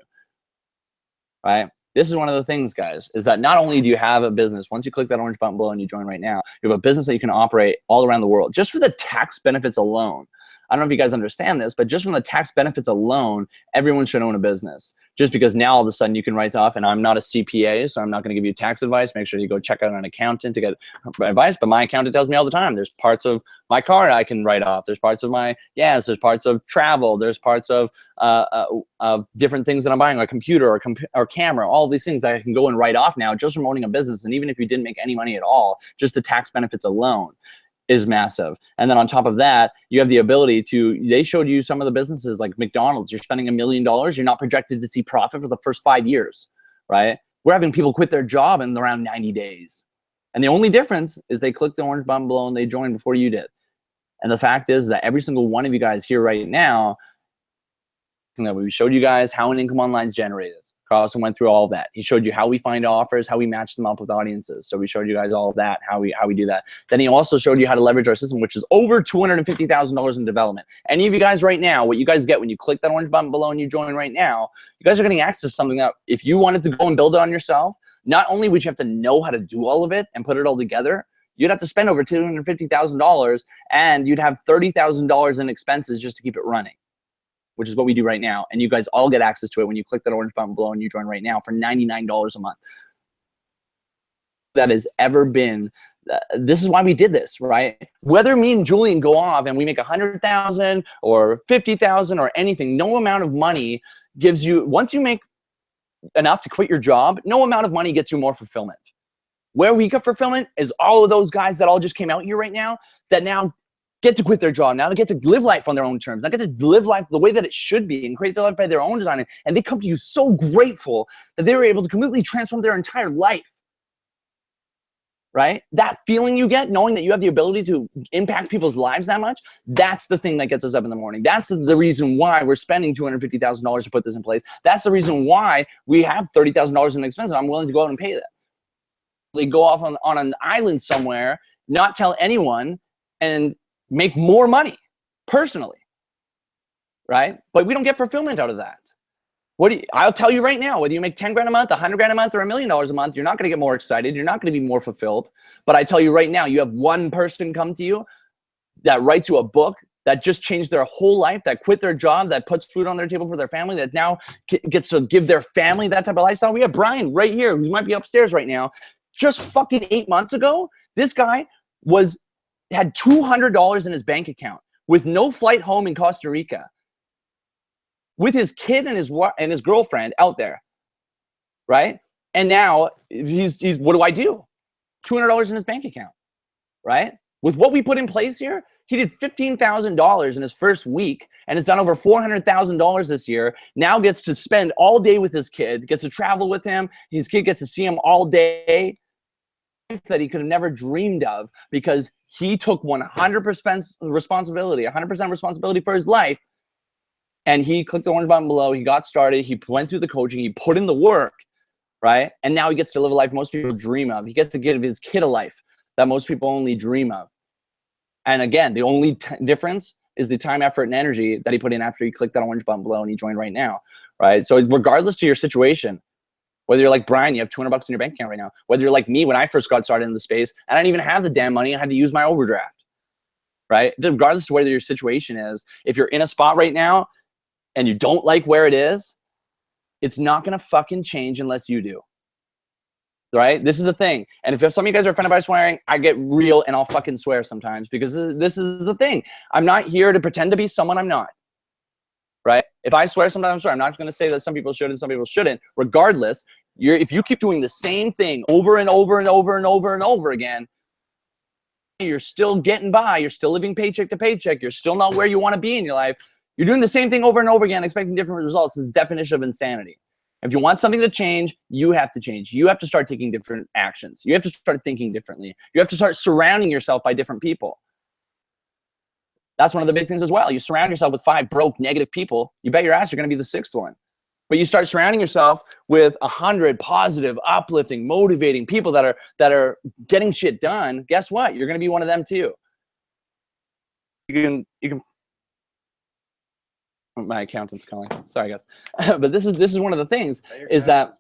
right? This is one of the things, guys, is that not only do you have a business, once you click that orange button below and you join right now, you have a business that you can operate all around the world. Just for the tax benefits alone, I don't know if you guys understand this, but just from the tax benefits alone, everyone should own a business. Just because now all of a sudden you can write off, and I'm not a CPA, so I'm not going to give you tax advice. Make sure you go check out an accountant to get advice. But my accountant tells me all the time, there's parts of my car I can write off. There's parts of my gas. There's parts of travel. There's parts of different things that I'm buying, like a computer or camera. All of these things that I can go and write off now just from owning a business. And even if you didn't make any money at all, just the tax benefits alone is massive. And then on top of that, you have the ability to, they showed you some of the businesses like McDonald's, you're spending $1 million, you're not projected to see profit for the first 5 years, right? We're having people quit their job in around 90 days. And the only difference is they clicked the orange button below and they joined before you did. And the fact is that every single one of you guys here right now, that we showed you guys how an income online is generated. Carlson went through all of that. He showed you how we find offers, how we match them up with audiences. So we showed you guys all of that, how we do that. Then he also showed you how to leverage our system, which is over $250,000 in development. Any of you guys right now, what you guys get when you click that orange button below and you join right now, you guys are getting access to something that if you wanted to go and build it on yourself, not only would you have to know how to do all of it and put it all together, you'd have to spend over $250,000 and you'd have $30,000 in expenses just to keep it running, which is what we do right now. And you guys all get access to it when you click that orange button below and you join right now for $99 a month. That has ever been, this is why we did this, right? Whether me and Julian go off and we make 100,000 or 50,000 or anything, no amount of money gives you, once you make enough to quit your job, no amount of money gets you more fulfillment. Where we get fulfillment is all of those guys that all just came out here right now that now get to quit their job. Now they get to live life on their own terms. They get to live life the way that it should be and create their life by their own design. And they come to you so grateful that they were able to completely transform their entire life. Right? That feeling you get knowing that you have the ability to impact people's lives that much, that's the thing that gets us up in the morning. That's the reason why we're spending $250,000 to put this in place. That's the reason why we have $30,000 in expenses. I'm willing to go out and pay that. They go off on an island somewhere, not tell anyone, and make more money personally. Right? But we don't get fulfillment out of that. I'll tell you right now, whether you make 10 grand a month, 100 grand a month, or $1 million a month, you're not going to get more excited. You're not going to be more fulfilled. But I tell you right now, you have one person come to you that writes you a book that just changed their whole life, that quit their job, that puts food on their table for their family, that now gets to give their family that type of lifestyle. We have Brian right here, who might be upstairs right now. Just fucking 8 months ago, this guy had $200 in his bank account with no flight home in Costa Rica, with his kid and his girlfriend out there, right? And now he's what do I do? $200 in his bank account, right? With what we put in place here, he did $15,000 in his first week and has done over $400,000 this year. Now gets to spend all day with his kid, gets to travel with him. His kid gets to see him all day. That he could have never dreamed of because he took 100% responsibility for his life. And he clicked the orange button below. He got started. He went through the coaching. He put in the work, right? And now he gets to live a life most people dream of. He gets to give his kid a life that most people only dream of. And again, the only difference is the time, effort, and energy that he put in after he clicked that orange button below and he joined right now, right? So regardless to your situation, whether you're like Brian, you have $200 in your bank account right now. Whether you're like me, when I first got started in the space, I didn't even have the damn money. I had to use my overdraft, right? Regardless to whether your situation is, if you're in a spot right now, and you don't like where it is, it's not going to fucking change unless you do. Right? This is the thing. And if some of you guys are offended by swearing, I get real and I'll fucking swear sometimes because this is the thing. I'm not here to pretend to be someone I'm not. Right? If I swear sometimes, I'm sorry. I'm not going to say that some people should and some people shouldn't. Regardless, if you keep doing the same thing over and over and over and over and over again, you're still getting by. You're still living paycheck to paycheck. You're still not where you want to be in your life. You're doing the same thing over and over again, expecting different results. This is the definition of insanity. If you want something to change, you have to change. You have to start taking different actions. You have to start thinking differently. You have to start surrounding yourself by different people. That's one of the big things as well. You surround yourself with 5 broke, negative people, you bet your ass you're going to be the 6th one. But you start surrounding yourself with 100 positive, uplifting, motivating people that are getting shit done. Guess what? You're going to be one of them too. You can. My accountant's calling. Sorry, guys. But this is one of the things is that,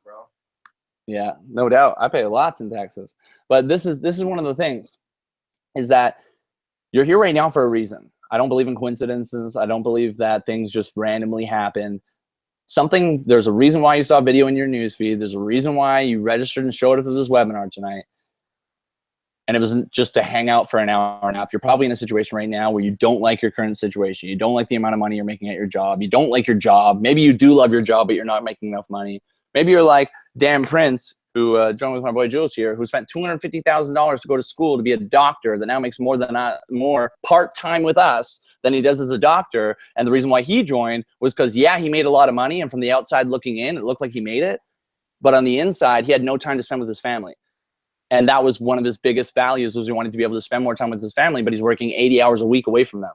yeah, no doubt. I pay lots in taxes. But this is one of the things is that you're here right now for a reason. I don't believe in coincidences. I don't believe that things just randomly happen. There's a reason why you saw a video in your newsfeed. There's a reason why you registered and showed up to this webinar tonight. And it wasn't just to hang out for an hour. Now, if you're probably in a situation right now where you don't like your current situation, you don't like the amount of money you're making at your job, you don't like your job, maybe you do love your job, but you're not making enough money. Maybe you're like Dan Prince, who joined with my boy Jules here, who spent $250,000 to go to school to be a doctor that now makes more part-time with us than he does as a doctor. And the reason why he joined was because, yeah, he made a lot of money. And from the outside looking in, it looked like he made it. But on the inside, he had no time to spend with his family. And that was one of his biggest values, was he wanted to be able to spend more time with his family, but he's working 80 hours a week away from them.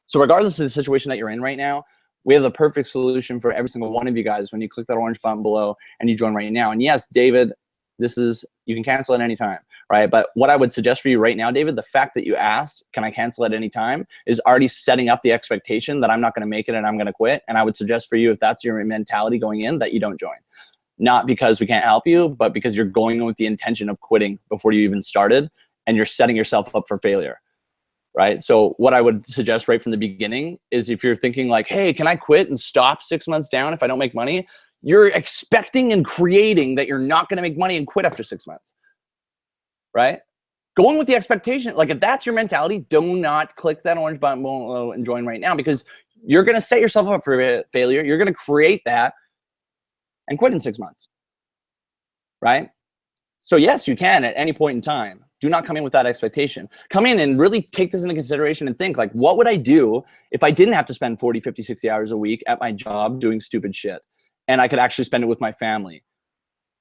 So regardless of the situation that you're in right now, we have the perfect solution for every single one of you guys when you click that orange button below and you join right now. And yes, David, you can cancel at any time, right? But what I would suggest for you right now, David, the fact that you asked, can I cancel at any time, is already setting up the expectation that I'm not going to make it and I'm going to quit. And I would suggest for you, if that's your mentality going in, that you don't join. Not because we can't help you, but because you're going with the intention of quitting before you even started. and you're setting yourself up for failure, right? So what I would suggest right from the beginning is if you're thinking like, hey, can I quit and stop 6 months down if I don't make money? You're expecting and creating that you're not going to make money and quit after 6 months, right? Going with the expectation, like if that's your mentality, do not click that orange button below and join right now, because you're going to set yourself up for failure. You're going to create that and quit in 6 months, right? So yes, you can at any point in time. Do not come in with that expectation. Come in and really take this into consideration and think like, what would I do if I didn't have to spend 40, 50, 60 hours a week at my job doing stupid shit and I could actually spend it with my family?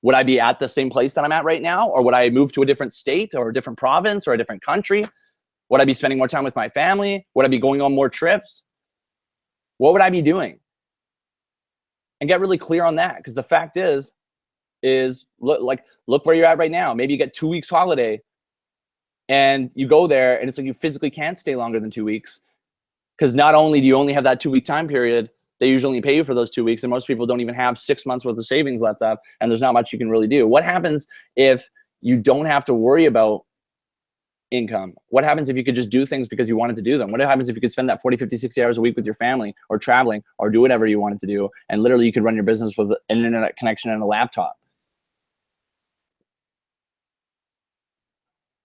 Would I be at the same place that I'm at right now? Or would I move to a different state or a different province or a different country? Would I be spending more time with my family? Would I be going on more trips? What would I be doing? And get really clear on that, because the fact is look where you're at right now. Maybe you get 2 weeks holiday and you go there and it's like you physically can't stay longer than 2 weeks, because not only do you only have that 2 week time period, they usually pay you for those 2 weeks, and most people don't even have 6 months worth of savings left up, and there's not much you can really do. What happens if you don't have to worry about income? What happens if you could just do things because you wanted to do them? What happens if you could spend that 40, 50, 60 hours a week with your family or traveling or do whatever you wanted to do, and literally you could run your business with an internet connection and a laptop?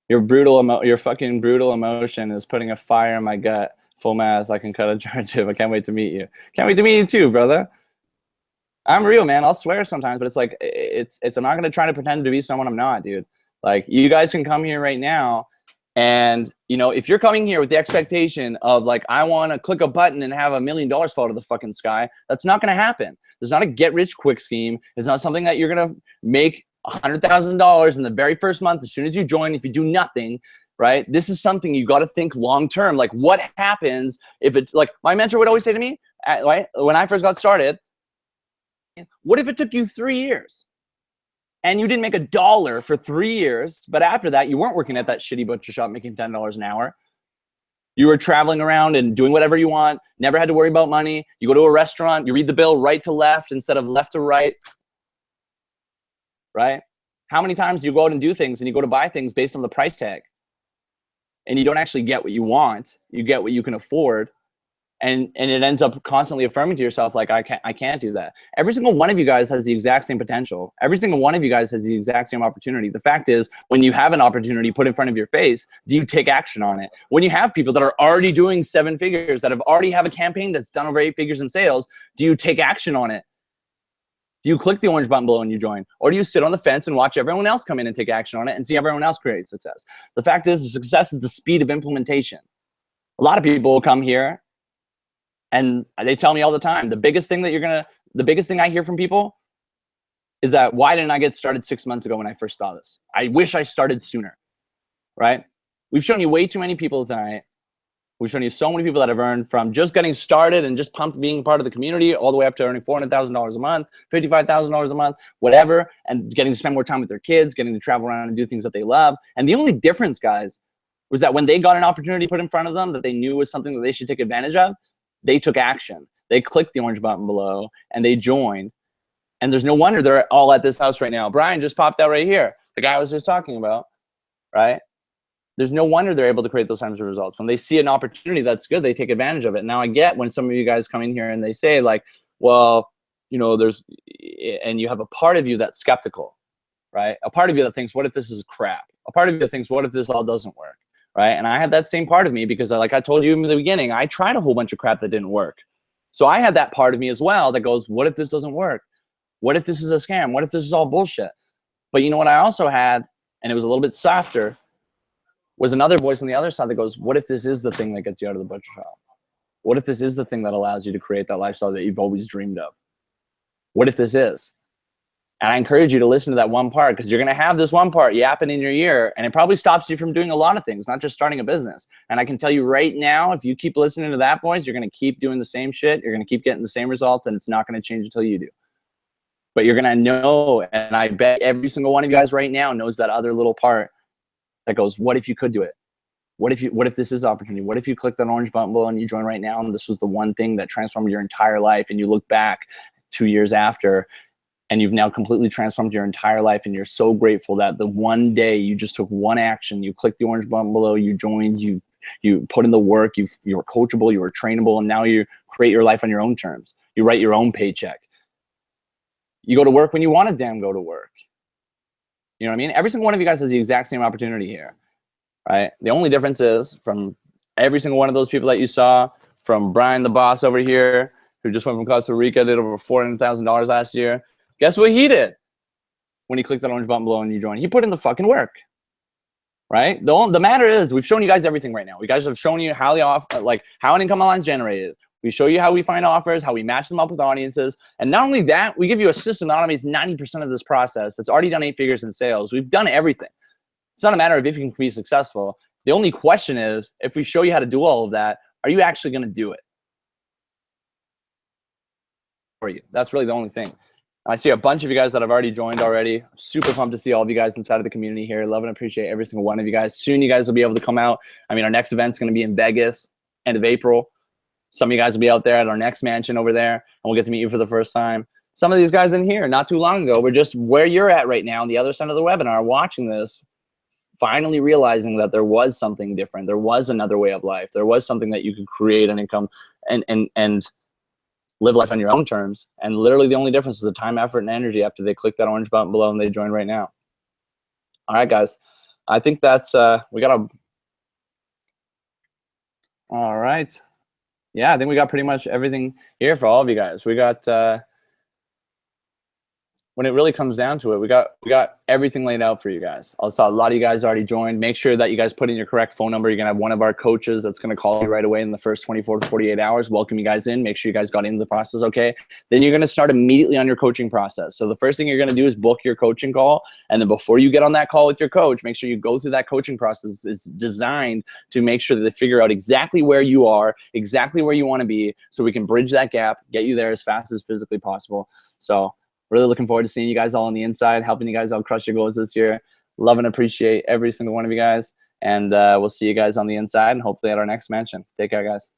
Your fucking brutal emotion is putting a fire in my gut. Full mass, I can cut a charge if I can't wait to meet you. Can't wait to meet you too, brother. I'm real, man. I'll swear sometimes, but it's like, I'm not going to try to pretend to be someone I'm not, dude. Like, you guys can come here right now, and, you know, if you're coming here with the expectation of like, I want to click a button and have $1 million fall to the fucking sky, that's not going to happen. There's not a get rich quick scheme. It's not something that you're going to make $100,000 in the very first month as soon as you join if you do nothing, right? This is something you got to think long term. Like, what happens if it's like my mentor would always say to me, right, when I first got started, what if it took you 3 years and you didn't make $1 for 3 years, but after that you weren't working at that shitty butcher shop making $10 an hour? You were traveling around and doing whatever you want, never had to worry about money. You go to a restaurant, you read the bill right to left instead of left to right, right? How many times do you go out and do things and you go to buy things based on the price tag and you don't actually get what you want, you get what you can afford, and it ends up constantly affirming to yourself like, I can't do that. Every single one of you guys has the exact same potential. Every single one of you guys has the exact same opportunity. The fact is, when you have an opportunity put in front of your face, do you take action on it? When you have people that are already doing 7 figures, that have already have a campaign that's done over 8 figures in sales, do you take action on it? Do you click the orange button below and you join? Or do you sit on the fence and watch everyone else come in and take action on it and see everyone else create success? The fact is, the success is the speed of implementation. A lot of people will come here and they tell me all the time, the biggest thing I hear from people is that, why didn't I get started 6 months ago when I first saw this? I wish I started sooner, right? We've shown you way too many people tonight. We've shown you so many people that have earned from just getting started and just pumped being part of the community all the way up to earning $400,000 a month, $55,000 a month, whatever, and getting to spend more time with their kids, getting to travel around and do things that they love. And the only difference, guys, was that when they got an opportunity put in front of them that they knew was something that they should take advantage of, they took action. They clicked the orange button below and they joined. And there's no wonder they're all at this house right now. Brian just popped out right here, the guy I was just talking about, right? There's no wonder they're able to create those kinds of results. When they see an opportunity that's good, they take advantage of it. Now I get when some of you guys come in here and they say like, well, you know, and you have a part of you that's skeptical, right? A part of you that thinks, what if this is crap? A part of you that thinks, what if this all doesn't work, right? And I had that same part of me because like I told you in the beginning, I tried a whole bunch of crap that didn't work. So I had that part of me as well that goes, what if this doesn't work? What if this is a scam? What if this is all bullshit? But you know what I also had, and it was a little bit softer, was another voice on the other side that goes, what if this is the thing that gets you out of the butcher shop? What if this is the thing that allows you to create that lifestyle that you've always dreamed of? What if this is? And I encourage you to listen to that one part, because you're going to have this one part yapping in your ear, and it probably stops you from doing a lot of things, not just starting a business. And I can tell you right now, if you keep listening to that voice, you're going to keep doing the same shit. You're going to keep getting the same results, and it's not going to change until you do. But you're going to know, and I bet every single one of you guys right now knows that other little part that goes, what if you could do it? What if this is opportunity? What if you click that orange button below and you join right now, and this was the one thing that transformed your entire life, and you look back 2 years after and you've now completely transformed your entire life, and you're so grateful that the one day you just took one action, you clicked the orange button below, you joined, you put in the work, you were coachable, you were trainable, and now you create your life on your own terms. You write your own paycheck. You go to work when you want to damn go to work. You know what I mean? Every single one of you guys has the exact same opportunity here, right? The only difference is from every single one of those people that you saw, from Brian the boss over here, who just went from Costa Rica, did over $400,000 last year. Guess what he did when he clicked that orange button below and you joined? He put in the fucking work, right? The matter is, we've shown you guys everything right now. We guys have shown you how how an income online is generated. We show you how we find offers, how we match them up with audiences. And not only that, we give you a system that automates 90% of this process that's already done 8 figures in sales. We've done everything. It's not a matter of if you can be successful. The only question is, if we show you how to do all of that, are you actually going to do it? For you. That's really the only thing. I see a bunch of you guys that have already joined already. I'm super pumped to see all of you guys inside of the community here. Love and appreciate every single one of you guys. Soon you guys will be able to come out. I mean, our next event's going to be in Vegas, end of April. Some of you guys will be out there at our next mansion over there, and we'll get to meet you for the first time. Some of these guys in here, not too long ago, were just where you're at right now on the other side of the webinar, watching this, finally realizing that there was something different. There was another way of life. There was something that you could create an income and live life on your own terms. And literally the only difference is the time, effort, and energy after they click that orange button below and they join right now. All right, guys. I think that's, we got a, all right. Yeah, I think we got pretty much everything here for all of you guys. We got, when it really comes down to it, we got everything laid out for you guys. I saw a lot of you guys already joined. Make sure that you guys put in your correct phone number. You're going to have one of our coaches that's going to call you right away in the first 24 to 48 hours. Welcome you guys in. Make sure you guys got into the process, okay? Then you're going to start immediately on your coaching process. So the first thing you're going to do is book your coaching call. And then before you get on that call with your coach, make sure you go through that coaching process. It's designed to make sure that they figure out exactly where you are, exactly where you want to be, so we can bridge that gap, get you there as fast as physically possible. So really looking forward to seeing you guys all on the inside, helping you guys all crush your goals this year. Love and appreciate every single one of you guys. And we'll see you guys on the inside and hopefully at our next mansion. Take care, guys.